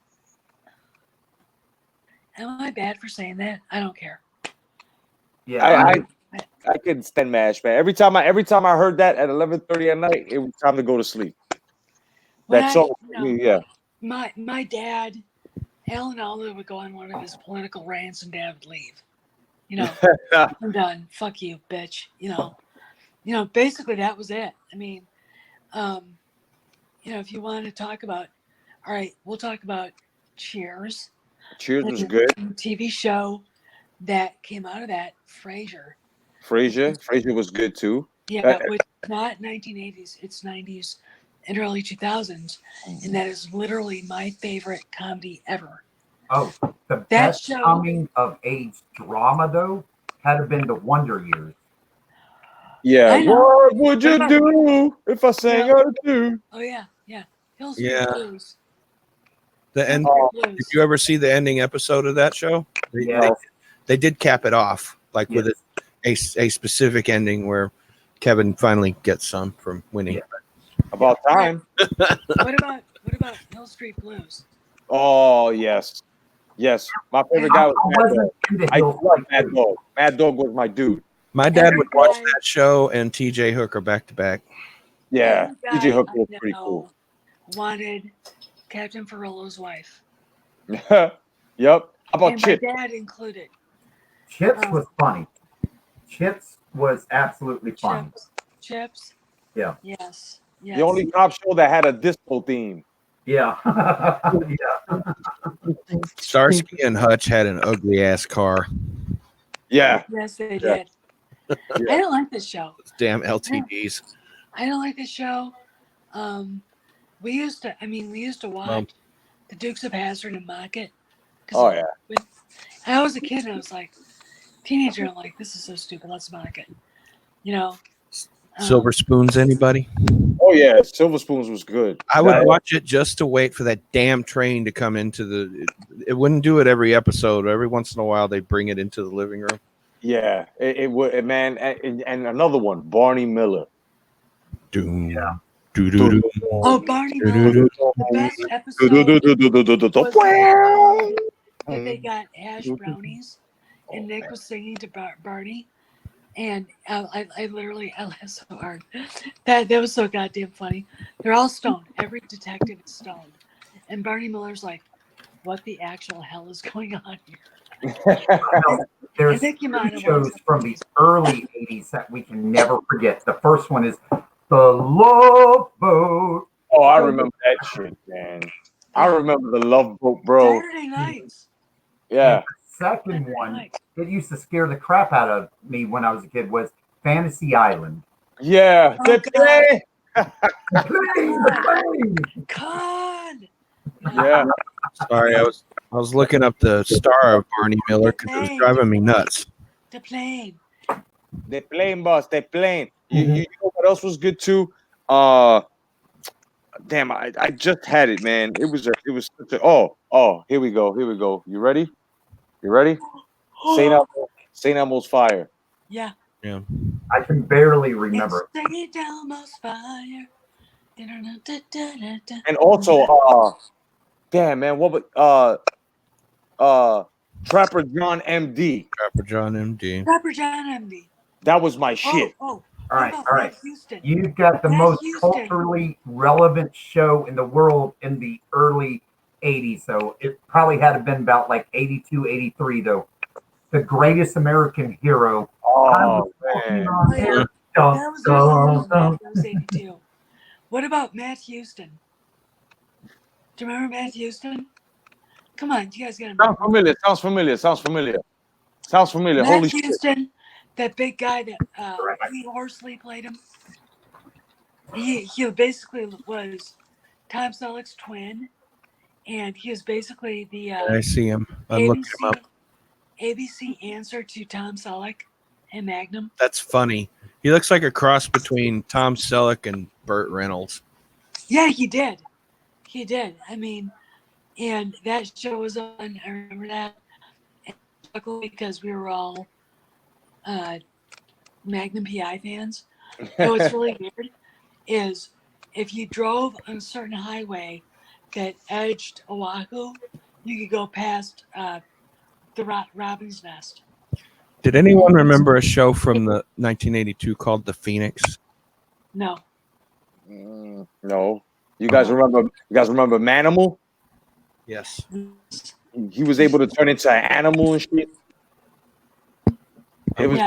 Am I bad for saying that? I don't care. Yeah, I couldn't stand MASH, man. Every time I heard that at 11:30 at night, it was time to go to sleep. That song, yeah. My dad, Alan Alda, would go on one of his political rants, and Dad would leave. You know, I'm done. Fuck you, bitch. Basically that was it. I mean, if you want to talk about, all right, we'll talk about Cheers. Cheers was good. TV show that came out of that, Frasier. Frasier was good too. Yeah, which is not 1980s, it's 90s and early 2000s, and that is literally my favorite comedy ever. Oh, the That best show- coming of age drama though had to been the Wonder Years. Yeah. I know. What would you do if I sang Yeah. out of tune? Oh yeah. Hill Street Yeah. Blues. The end. Blues. Did you ever see the ending episode of that show? They did cap it off with a specific ending where Kevin finally gets some from winning. Yeah. About time. What about Hill Street Blues? Oh yes. My favorite guy was Mad Dog. I love Mad Dog. Mad Dog was my dude. My dad would watch that show and TJ Hooker back to back. Yeah, Every TJ guy Hooker was I pretty know cool. Wanted Captain Ferrillo's wife. Yep. How about And Chip? my dad included. Chips was funny. Chips was absolutely funny. Chips. Yeah. Yes. The only cop show that had a disco theme. Yeah. Starsky and Hutch had an ugly ass car. Yeah. Yes, they did. I don't like this show. Damn LTDs. I don't like this show. We used to watch the Dukes of Hazzard and mock it. Oh yeah. I was a kid and I was like, teenager. I'm like, this is so stupid. Let's mock it. Silver Spoons, anybody? Oh yeah, Silver Spoons was good. I would watch it just to wait for that damn train to come into the. It wouldn't do it every episode. Every once in a while, they bring it into the living room. Yeah, it would, man. And another one, Barney Miller. Doom. Yeah. Oh, Barney Miller. The best episode was that they got hash brownies, and Nick was singing to Barney, and I literally laughed so hard. That was so goddamn funny. They're all stoned. Every detective is stoned, and Barney Miller's like, "What the actual hell is going on here?" There's two shows from the early 80s that we can never forget. The first one is The Love Boat. Oh, I remember that shit, man. I remember The Love Boat, bro. Saturday nights. Yeah. And the second one that used to scare the crap out of me when I was a kid was Fantasy Island. Yeah. Oh, play. God. Yeah. Sorry, I was looking up the star of Barney Miller because it was driving me nuts. The plane. The plane, boss. The plane. You know what else was good too? Damn, I just had it, man. It was such a here we go. You ready? St. Elmo's Fire. Yeah. I can barely remember it. St. Elmo's Fire. And also, damn man, what Trapper John MD. Trapper John MD. Trapper John MD. That was my shit. Oh. All right. You've got the most culturally relevant show in the world in the early 80s. So it probably had to have been about like 82, 83, though. The Greatest American Hero. Oh, man. That was 82. What about Matt Houston? Do you remember Matt Houston? Come on, you guys got to. Sounds familiar. Matt Holy Houston, shit. that big guy that Lee Horsley played him. He basically was Tom Selleck's twin, and he was basically the I see him. I'm looking him up. ABC answer to Tom Selleck and Magnum. That's funny. He looks like a cross between Tom Selleck and Burt Reynolds. Yeah, he did. I mean, and that show was on. I remember that. And luckily, because we were all Magnum PI fans. What's really weird is if you drove on a certain highway that edged Oahu, you could go past the Robin's Nest. Did anyone remember a show from the 1982 called The Phoenix? No. No. You guys remember Manimal? Yes. He was able to turn into an animal and shit. It was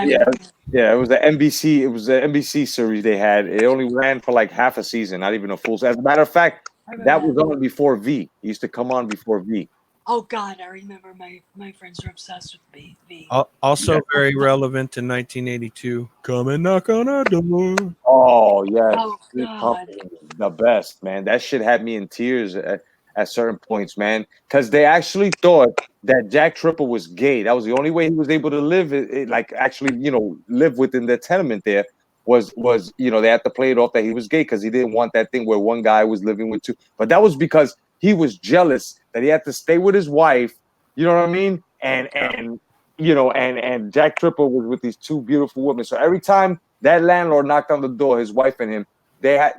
Yeah, it was the NBC. It was the NBC series they had. It only ran for like half a season, not even a full. As a matter of fact, I remember that was that. on before V. It used to come on before V. Oh God, I remember my friends were obsessed with V. Also Yeah. very relevant in 1982. Come and knock on our door. Oh yes, Oh Good God. Company, the best, man. That shit had me in tears at certain points, man, because they actually thought that Jack Tripper was gay. That was the only way he was able to live, like actually, live within the tenement there. Was they had to play it off that he was gay because he didn't want that thing where one guy was living with two. But that was because he was jealous that he had to stay with his wife. You know what I mean? And Jack Tripper was with these two beautiful women. So every time that landlord knocked on the door, his wife and him,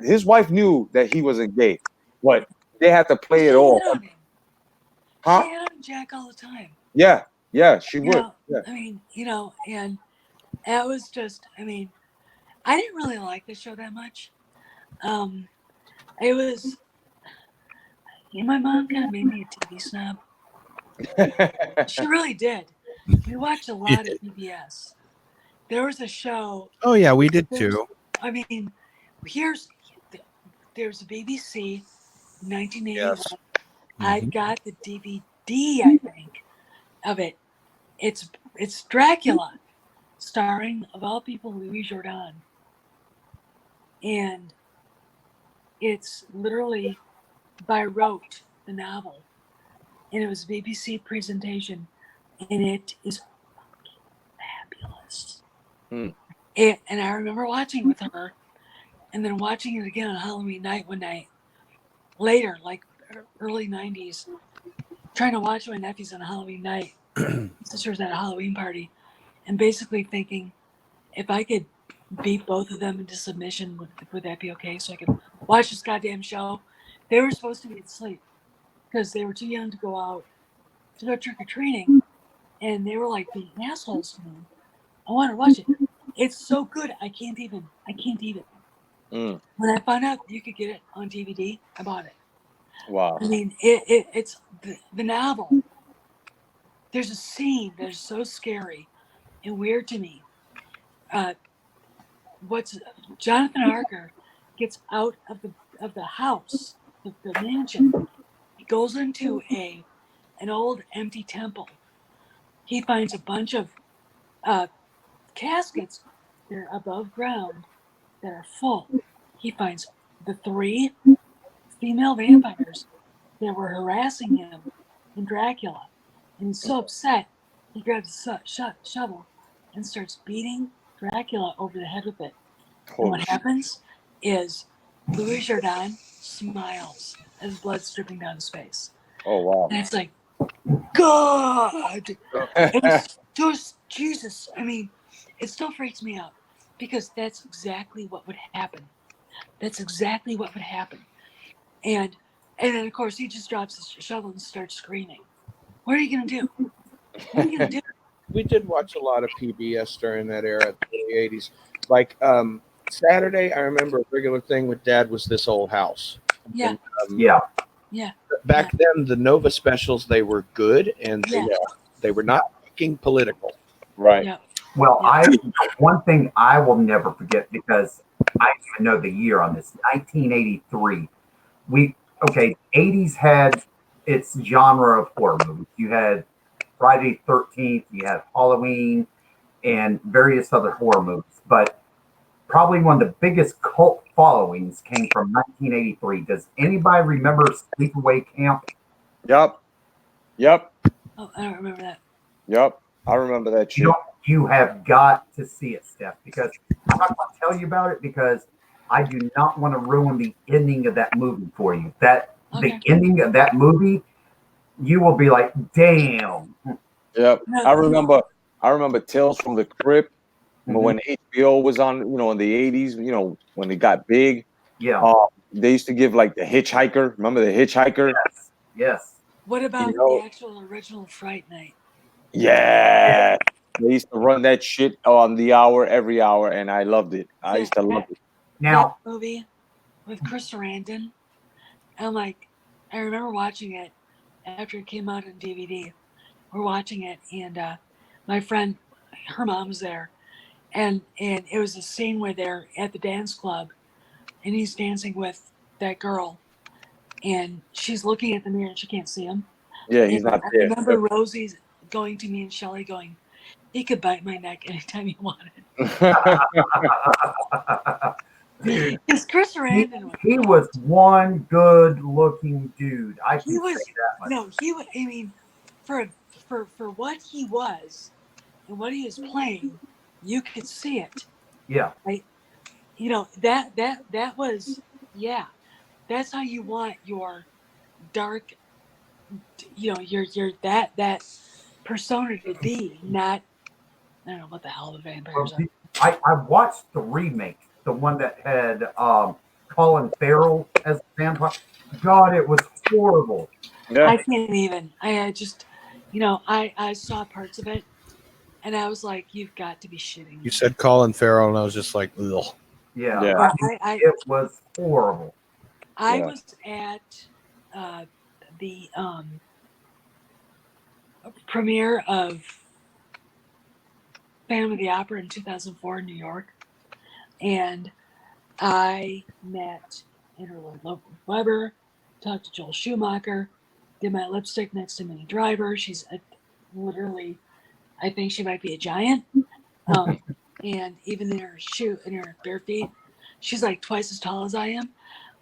his wife knew that he wasn't gay, but they had to play She it hit off. on him. Huh? She hit on Jack all the time. Yeah, she You would. know, Yeah. I mean, and it was just, I mean, I didn't really like the show that much. It was, my mom kind of made me a TV snob. She really did. We watched a lot of PBS. There was a show. Oh yeah, we did There was, too. I mean, here's there's a BBC 1981. Yes. I Mhm. got the DVD, I think, of it. It's Dracula, starring of all people Louis Jourdan, and it's literally by rote the novel, and it was a BBC presentation, and it is fabulous. Hmm. And I remember watching it with her, and then watching it again on Halloween night one night later, like early '90s, trying to watch my nephews on a Halloween night. My sister was at a Halloween party, and basically thinking, if I could beat both of them into submission, would that be okay? So I could watch this goddamn show. They were supposed to be asleep because they were too young to go out to go trick or treating, and they were like being assholes to me. I want to watch it. It's so good. I can't even. Mm. When I found out you could get it on DVD, I bought it. Wow. I mean, it's the novel. There's a scene that is so scary and weird to me. Uh, what's Jonathan Harker gets out of the house, the mansion. He goes into an old empty temple. He finds a bunch of uh, caskets that are above ground that are full. He finds the three female vampires that were harassing him in Dracula. And he's so upset, he grabs a shovel and starts beating Dracula over the head with it. And Holy what shit. happens is Louis Jourdan smiles as blood's dripping down his face. Oh wow. And it's like, God! It was just Jesus. I mean, it still freaks me out because that's exactly what would happen. That's exactly what would happen. And then of course he just drops his shovel and starts screaming. What are you gonna do? What are you gonna do? We did watch a lot of PBS during that era, the early 80s. Like Saturday, I remember a regular thing with Dad was This Old House. Yeah, And, Yeah. yeah, back then, the Nova specials, they were good and yeah, they were not fucking political. Right. yeah. Well, Yeah. one thing I will never forget because I even know the year on this, 1983. 80s had its genre of horror movies. You had Friday the 13th, you had Halloween, and various other horror movies. But probably one of the biggest cult followings came from 1983. Does anybody remember Sleepaway Camp? Yep. Oh, I don't remember that. Yep. I remember that You shit. don't, you have got to see it, Steph, because I'm not going to tell you about it because I do not want to ruin the ending of that movie for you. Okay. The ending of that movie, you will be like, damn. Yep. No, I remember Tales from the Crypt. But Mhm. when HBO was on, in the 80s, when it got big, Yeah. they used to give like the Hitchhiker. Remember the Hitchhiker? Yes. Yes. What You about the know? actual original Fright Night? Yeah. They used to run that shit on the hour, every hour, and I loved it. I used to love it. That Now, movie with Chris Sarandon. I'm like, I remember watching it after it came out on DVD. We're watching it, and my friend, her mom was there, and it was a scene where they're at the dance club, and he's dancing with that girl, and she's looking at the mirror and she can't see him. Yeah, he's And not I there. remember Rosie's going to me and Shelly going, he could bite my neck anytime he wanted. Dude, Because Chris Sarandon he was one good-looking dude. I he can was say that much. no, he was. I mean, for what he was and what he was playing, you could see it. Yeah. Right? You know that was that's how you want your dark, your that persona to be, not I don't know what the hell the vampires are. I watched the remake, the one that had Colin Farrell as a vampire. God, it was horrible. Yeah. I can't even. I just, I saw parts of it, and I was like, "You've got to be shitting me." You said Colin Farrell, and I was just like, ugh. Yeah, Yeah. it was horrible. I Yeah. was at the premiere of Phantom of the Opera in 2004 in New York, and I met Andrew Lloyd Webber, talked to Joel Schumacher, did my lipstick next to Minnie Driver. She's literally, I think she might be a giant. And even in her bare feet, she's like twice as tall as I am.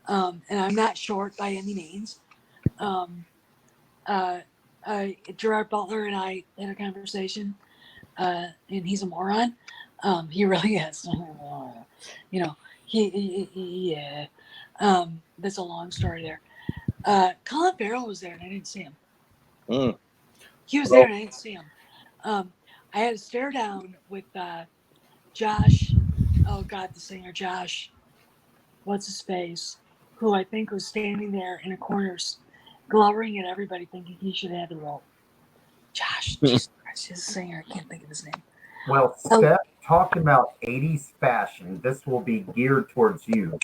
And I'm not short by any means. Gerard Butler and I had a conversation, and he's a moron. He really is. Yeah. That's a long story there. Colin Farrell was there and I didn't see him. Mm. He was there and I didn't see him. I had to stare down with Josh. Oh God, the singer Josh. What's his face? Who I think was standing there in a corner, glowering at everybody, thinking he should have the role. Josh, Jesus Christ, he's a singer. I can't think of his name. Well, Steph, talking about 80s fashion, this will be geared towards you.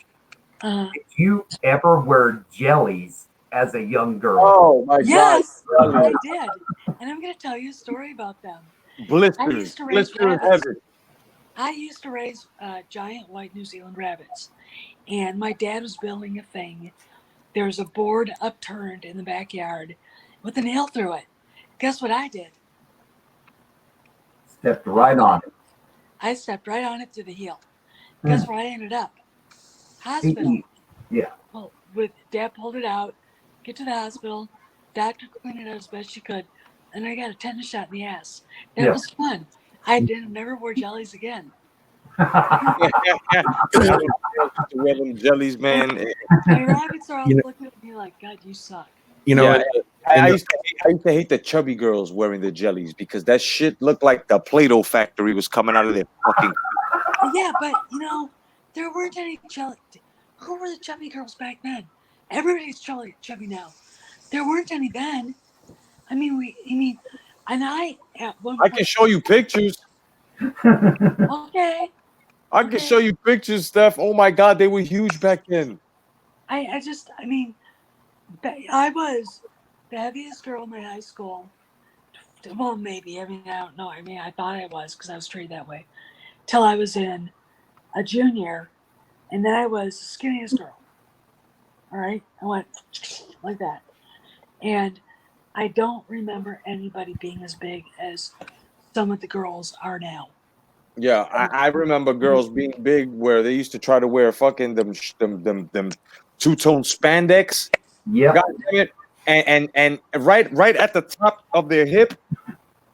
Did you ever wear jellies as a young girl? Oh my Yes, God! I did, and I'm going to tell you a story about them. Blisters, heaven. I used to raise giant white New Zealand rabbits, and my dad was building a thing. There was a board upturned in the backyard with a nail through it. Guess what I did? Stepped right on it. I stepped right on it through the heel. Guess where I ended up? Hospital. Yeah. Well, with Dad pulled it out, get to the hospital, doctor cleaned it out as best she could, and I got a tetanus shot in the ass. That was fun. I never wore jellies again. Wear them jellies, man. My rabbits are all looking at me like, God, you suck. You know, I used to hate the chubby girls wearing the jellies because that shit looked like the Play-Doh factory was coming out of their fucking. Yeah, but there weren't any jelly. Who were the chubby girls back then? Everybody's chubby now. There weren't any then. I mean, and I at one point. I can show you pictures. Okay. I can show you pictures, Steph. Oh my God, they were huge back then. I was the heaviest girl in my high school. Well, maybe. I mean, I don't know. I mean, I thought I was because I was treated that way. Till I was in a junior, and then I was the skinniest girl. All right? I went like that. And I don't remember anybody being as big as some of the girls are now. Yeah, I remember girls being big where they used to try to wear fucking them two-tone spandex. Yeah. God damn it. And right at the top of their hip,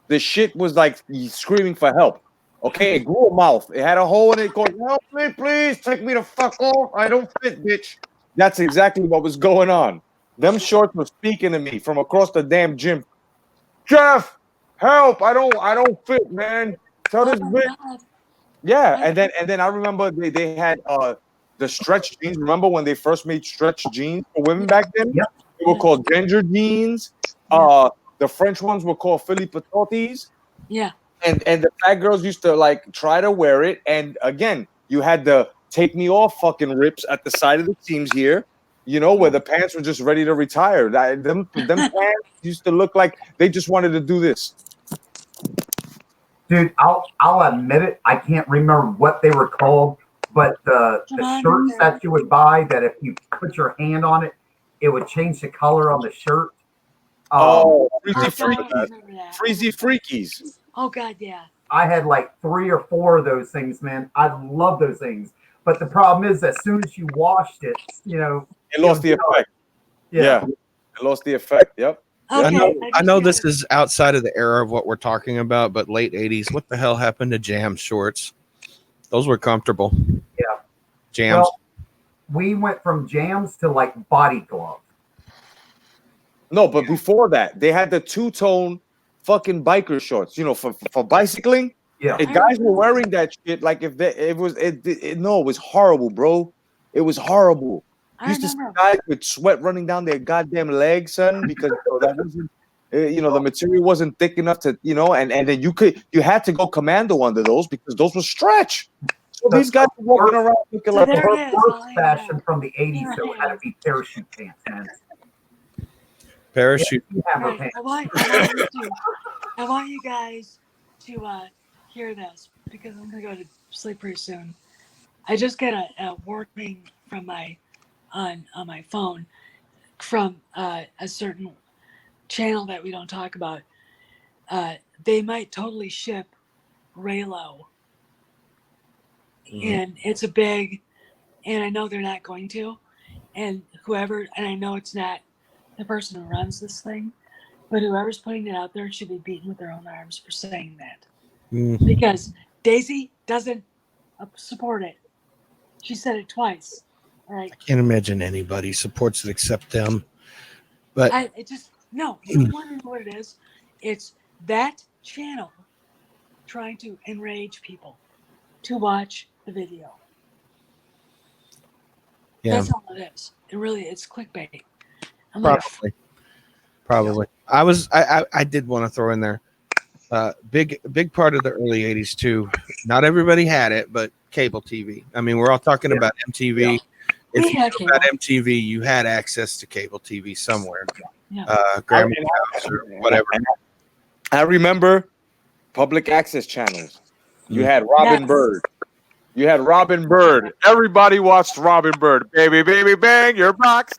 the shit was like screaming for help. Okay, it grew a mouth. It had a hole in it going, help me, please, take me the fuck off. I don't fit, bitch. That's exactly what was going on. Them shorts were speaking to me from across the damn gym. Jeff, help. I don't fit, man. Tell this bitch. God. Yeah, and then I remember they had the stretch jeans. Remember when they first made stretch jeans for women back then? Yep. They were called ginger jeans. The French ones were called Philly Patotis. Yeah. And the fat girls used to like try to wear it. And again, you had the take me off fucking rips at the side of the seams here, where the pants were just ready to retire. Them pants used to look like they just wanted to do this. Dude, I'll admit it. I can't remember what they were called, but the shirts that you would buy, that if you put your hand on it, it would change the color on the shirt. Freezy Freakies. Freezy Freakies. Oh God, yeah. I had like 3 or 4 of those things, man. I love those things. But the problem is, as soon as you washed it, It lost the effect. Yeah. It lost the effect. Yep. Okay, I know this is outside of the era of what we're talking about, but late 80s, what the hell happened to jam shorts? Those were comfortable. Yeah. Jams. Well, we went from jams to like body glove. No, but before that, they had the two-tone fucking biker shorts, for bicycling. Yeah. And guys were wearing that shit like if it was horrible, bro. It was horrible. You used to see guys with sweat running down their goddamn legs, son, because that wasn't, the material wasn't thick enough to, and then you had to go commando under those because those were stretch. So these guys were walking around looking like the first fashion from the 80s, so it had to be parachute pants, man. Parachute. Right. I want you guys to hear this because I'm gonna go to sleep pretty soon. I just got a warning from on my phone from a certain channel that we don't talk about. They might totally ship Raylo, and it's a big, and I know they're not going to, and I know it's not the person who runs this thing, but whoever's putting it out there should be beaten with their own arms for saying that. Because Daisy doesn't support it. She said it twice. Right? I can't imagine anybody supports it except them. But you're wondering what it is. It's that channel trying to enrage people to watch the video. Yeah. That's all it is. It's clickbait. Probably. I did want to throw in there. Big part of the early 80s too. Not everybody had it, but cable TV. I mean, we're all talking about MTV. Yeah. If you knew about MTV, you had access to cable TV somewhere. Grandma's house or whatever. I remember public access channels. You had Robin Bird. Everybody watched Robin Bird. Baby, baby, bang your box.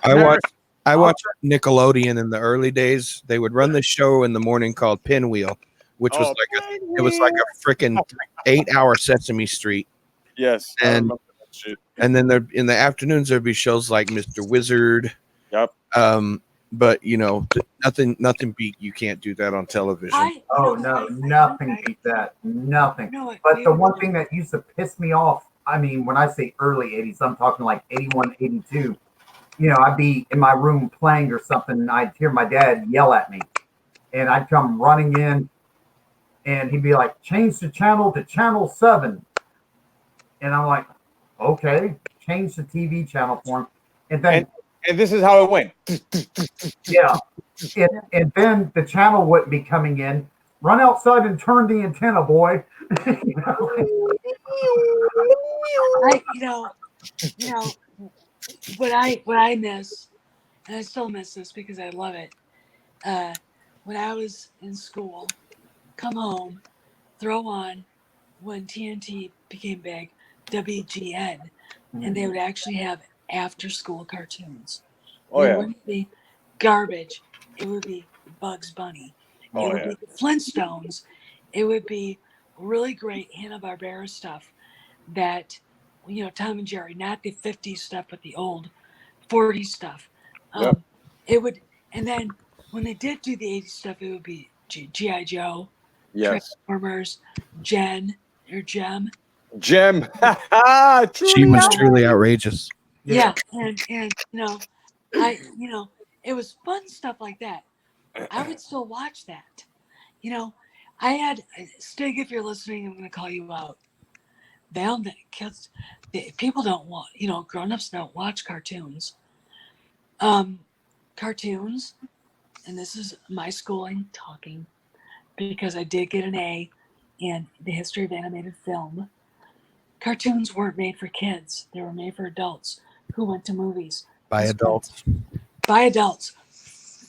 I watched Nickelodeon in the early days. They would run this show in the morning called Pinwheel, which was like a freaking 8-hour Sesame Street. Yes. And then there in the afternoons there'd be shows like Mr. Wizard. Yep. But nothing beat you can't do that on television. Nothing beat that. Nothing. But the one thing that used to piss me off, I mean, when I say early 80s, I'm talking like 81, 82. I'd be in my room playing or something, and I'd hear my dad yell at me. And I'd come running in, and he'd be like, change the channel to channel 7. And I'm like, okay, change the TV channel for him. And then... And this is how it went. Yeah. And then the channel wouldn't be coming in. Run outside and turn the antenna, boy. What I miss, and I still miss this because I love it. When I was in school, come home, throw on when TNT became big, WGN, and they would actually have after-school cartoons. It wouldn't be garbage. It would be Bugs Bunny. It would be the Flintstones. It would be really great Hanna-Barbera stuff that, Tom and Jerry, not the 50s stuff, but the old 40s stuff. It would, and then when they did do the 80s stuff, it would be G.I. Joe, Transformers, Jem. She was truly outrageous. Yeah, and it was fun stuff like that. I would still watch that. I had Stig, if you're listening, I'm going to call you out. People don't want, grown-ups don't watch cartoons. Cartoons, and this is my schooling talking, because I did get an A in the history of animated film. Cartoons weren't made for kids. They were made for adults who went to movies. By adults.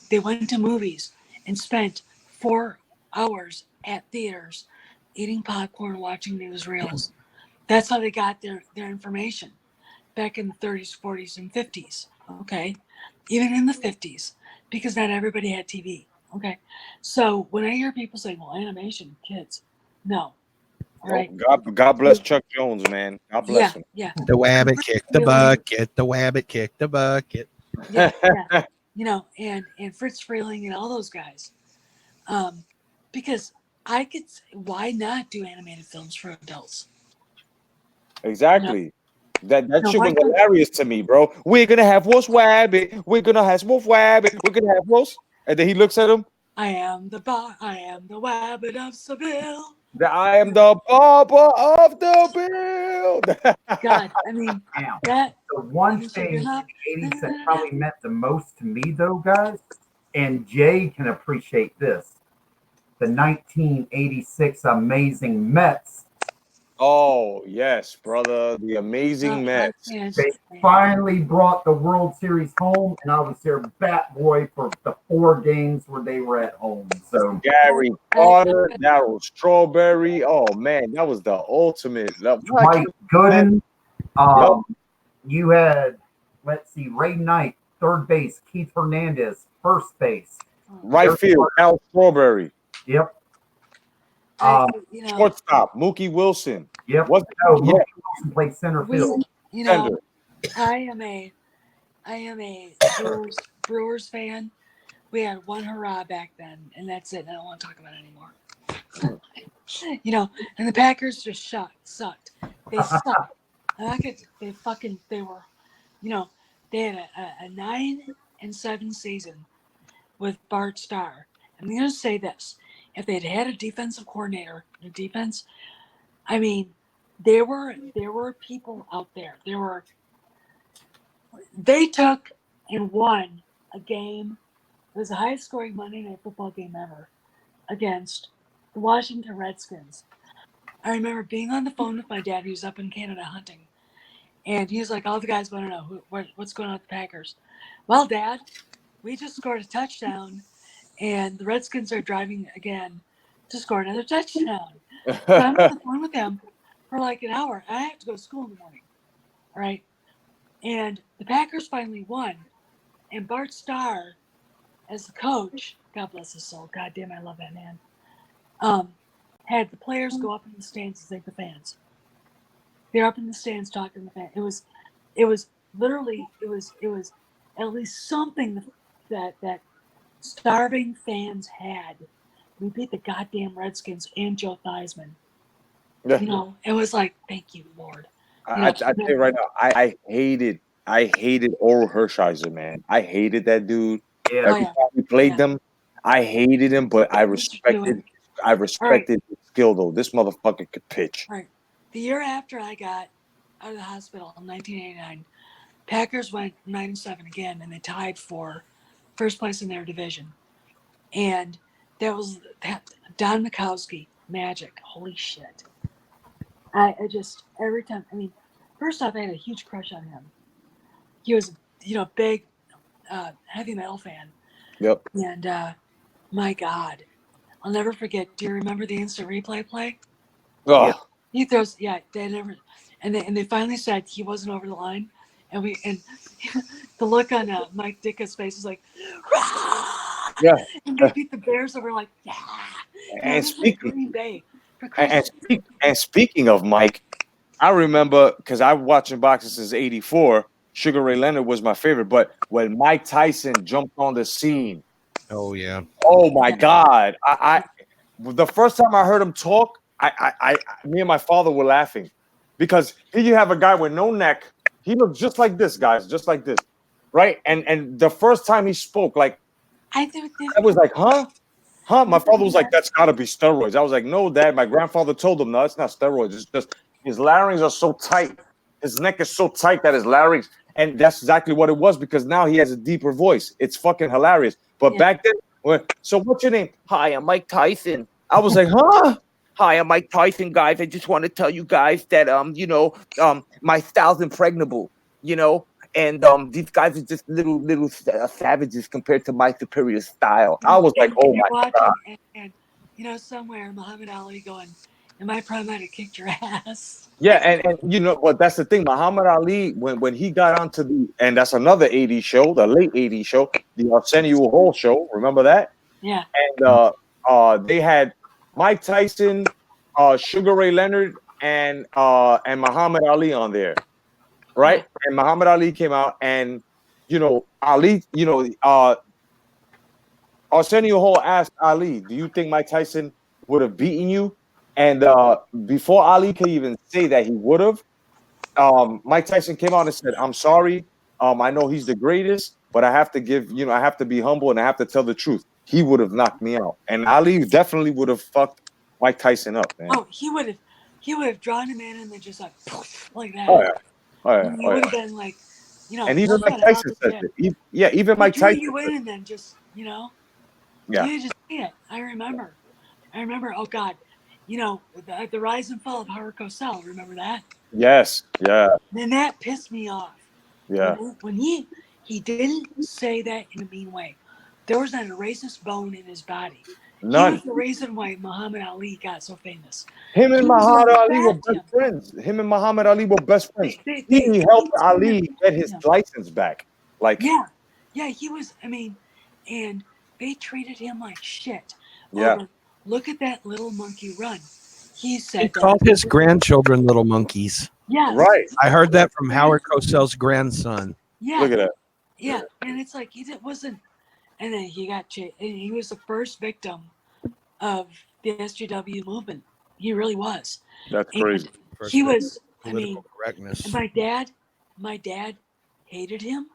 They went to movies and spent 4 hours at theaters, eating popcorn, watching newsreels. That's how they got their information back in the 30s, 40s, and 50s. Okay, even in the 50s, because not everybody had TV. Okay, so when I hear people say, "Well, animation, kids," no, all Oh, right, God bless Chuck Jones, man. God bless yeah, him. yeah, The wabbit kicked the Really? bucket. The wabbit kicked the bucket. yeah, yeah, and Fritz Freeling and all those guys, because I could, why not do animated films for adults? Exactly. That No, shit why was not? hilarious to me, bro. We're gonna have Wolf Wabbit. We're gonna have Wolf Wabbit. We're gonna have Wolf. And then he looks at him. I am the wabbit of Seville. That I am the barber of the build. God, I mean Now, that. the one You thing shake in it up. the 80s that probably meant the most to me, though, guys, and Jay can appreciate this, the 1986 Amazing Mets. Oh yes, brother. The amazing Like Mets. They man. finally brought the World Series home, and I was their bat boy for the 4 games where they were at home. So Gary Carter, Darryl Strawberry. Oh man, that was the ultimate. Why Mike can't that? Gooden, Yup. you had, let's see, Ray Knight, third base, Keith Hernandez, first base. Right field, Darryl Strawberry. Yep. You know, Shortstop, Mookie Wilson. Yep. What? No, Yeah, Mookie Wilson played center field. you know, Fender. I am a Brewers fan. We had one hurrah back then, and that's it. I don't want to talk about it anymore. You know, and the Packers just sucked. They sucked. They were, you know, they had a 9-7 season with Bart Starr. I'm going to say this: if they'd had a defensive coordinator, the defense, I mean, there were people out there. They took and won a game. It was the highest scoring Monday Night Football game ever against the Washington Redskins. I remember being on the phone with my dad, who's up in Canada hunting, and he was like, "All the guys want to know what's going on with the Packers." Well, Dad, we just scored a touchdown, and the Redskins are driving again to score another touchdown. So I'm on the phone with them for like an hour. I have to go to school in the morning, right? And the Packers finally won, and Bart Starr, as the coach, God bless his soul, God damn, I love that man. Had the players go up in the stands and thank the fans. They're up in the stands talking to the fans. It was literally, it was at least something that starving fans had. We beat the goddamn Redskins and Joe Theismann. You know, it was like, thank you, Lord. You I know, tell you right now, I hated Oral Hershiser, man. I hated that dude. Yeah. oh Every yeah, time he played yeah. them, I hated him, but I Mr. respected Stewart. I respected his skill though. This motherfucker could pitch. All right. The year after I got out of the hospital in 1989, Packers went 9-7 again, and they tied for first place in their division. And that was Don Mikowski, magic. Holy shit! I just every time. I mean, first off, I had a huge crush on him. He was, big heavy metal fan, Yep. and my God, I'll never forget. Do you remember the instant replay play? Oh, He throws, yeah, they never, and they finally said he wasn't over the line, and the look on Mike Ditka's face is like, "Rah!" yeah. And they beat the Bears over like, yeah, And this is speaking Green Bay for and, Christ's sake. and speaking of Mike, I remember because I've watching boxing since '84. Sugar Ray Leonard was my favorite, but when Mike Tyson jumped on the scene, Oh yeah. oh my Yeah. God! The first time I heard him talk, me and my father were laughing because here you have a guy with no neck. He looked just like this, guys, just like this, right? And the first time he spoke, like I think I was like, huh? Huh? My father was like, that's gotta be steroids. I was like, no, Dad. My grandfather told him, no, it's not steroids. It's just his larynx are so tight. His neck is so tight that his larynx, and that's exactly what it was because now he has a deeper voice. It's fucking hilarious. But back then, so what's your name? Hi, I'm Mike Tyson. I was like, huh? Hi, I'm Mike Tyson, guys. I just want to tell you guys that my style's impregnable, and these guys are just little savages compared to my superior style. I was like, oh you're my God. watching, and somewhere Muhammad Ali going, in my prime, I'd have kicked your ass. Yeah, and you know, but that's the thing. Muhammad Ali, when he got onto and that's another 80s show, the late 80s show, the Arsenio Hall show. Remember that? Yeah. And they had Mike Tyson, Sugar Ray Leonard, and Muhammad Ali on there, right? Yeah. And Muhammad Ali came out, and Ali, Arsenio Hall asked Ali, "Do you think Mike Tyson would have beaten you?" And before Ali could even say that he would have, Mike Tyson came out and said, "I'm sorry. I know he's the greatest, but I have to I have to be humble and I have to tell the truth. He would have knocked me out, and Ali definitely would have fucked Mike Tyson up, man. Oh, he would have drawn him in and then just like that. Oh yeah, oh yeah, And he would have been like, And even that's Mike what Tyson Ali said did. it. Even He Mike drew Tyson. you in and then just, Yeah, you just see it. I remember. Oh God, the rise and fall of Howard Cosell. Remember that? yes, yeah, Then that pissed me off. yeah. When he didn't say that in a mean way. There was not a racist bone in his body. He None. was the reason why Muhammad Ali got so famous. Him and He was Muhammad what Ali were backed best him. friends. Him and Muhammad Ali were best friends. They He helped turned Ali him- get his license back. Like, Yeah, he was. And they treated him like shit. yeah, Over, look at that little monkey run. He said He that. called his grandchildren little monkeys. Yes. right. I heard that from Howard Cosell's grandson. Yeah. Look at that. Yeah, and it's like wasn't, and then he got chased. And he was the first victim of the SJW movement. He really was. That's And crazy. he was. Political correctness. And my dad hated him,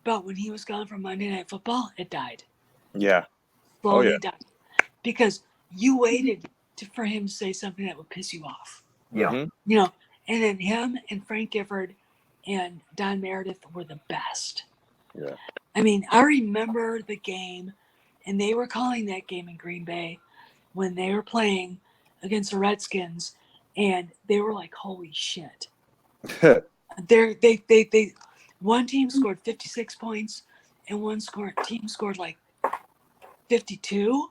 but when he was gone from Monday Night Football, it died. Yeah. Slowly died, because you waited for him to say something that would piss you off. Yeah. Mm-hmm. And then him and Frank Gifford and Don Meredith were the best. Yeah. I remember the game, and they were calling that game in Green Bay when they were playing against the Redskins, and they were like, "Holy shit!" They one team scored 56 points, and one team scored like 52.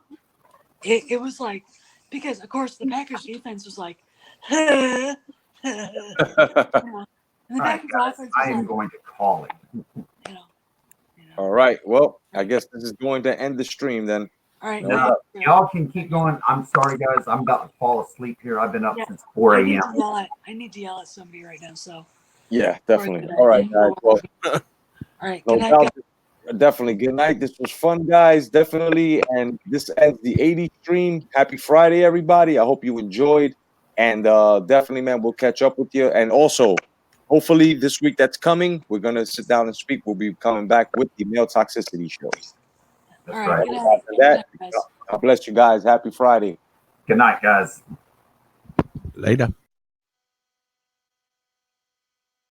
It was like, because of course the Packers defense was like, and the Packers offense was I am like, going to call it. All right. Well, I guess this is going to end the stream then. All right. Y'all can keep going. I'm sorry, guys. I'm about to fall asleep here. I've been up since 4 a.m. I need to yell at somebody right now. So. Yeah, definitely. All right, guys. Well, all right. no Good night, doubt, definitely. Good night. This was fun, guys. Definitely. And this ends the 80s stream. Happy Friday, everybody. I hope you enjoyed. And definitely, man, we'll catch up with you. And also, hopefully this week that's coming, we're going to sit down and speak. We'll be coming back with the male toxicity show. That's All right. right. Good night. After that, God bless you guys. Happy Friday. Good night, guys. Later.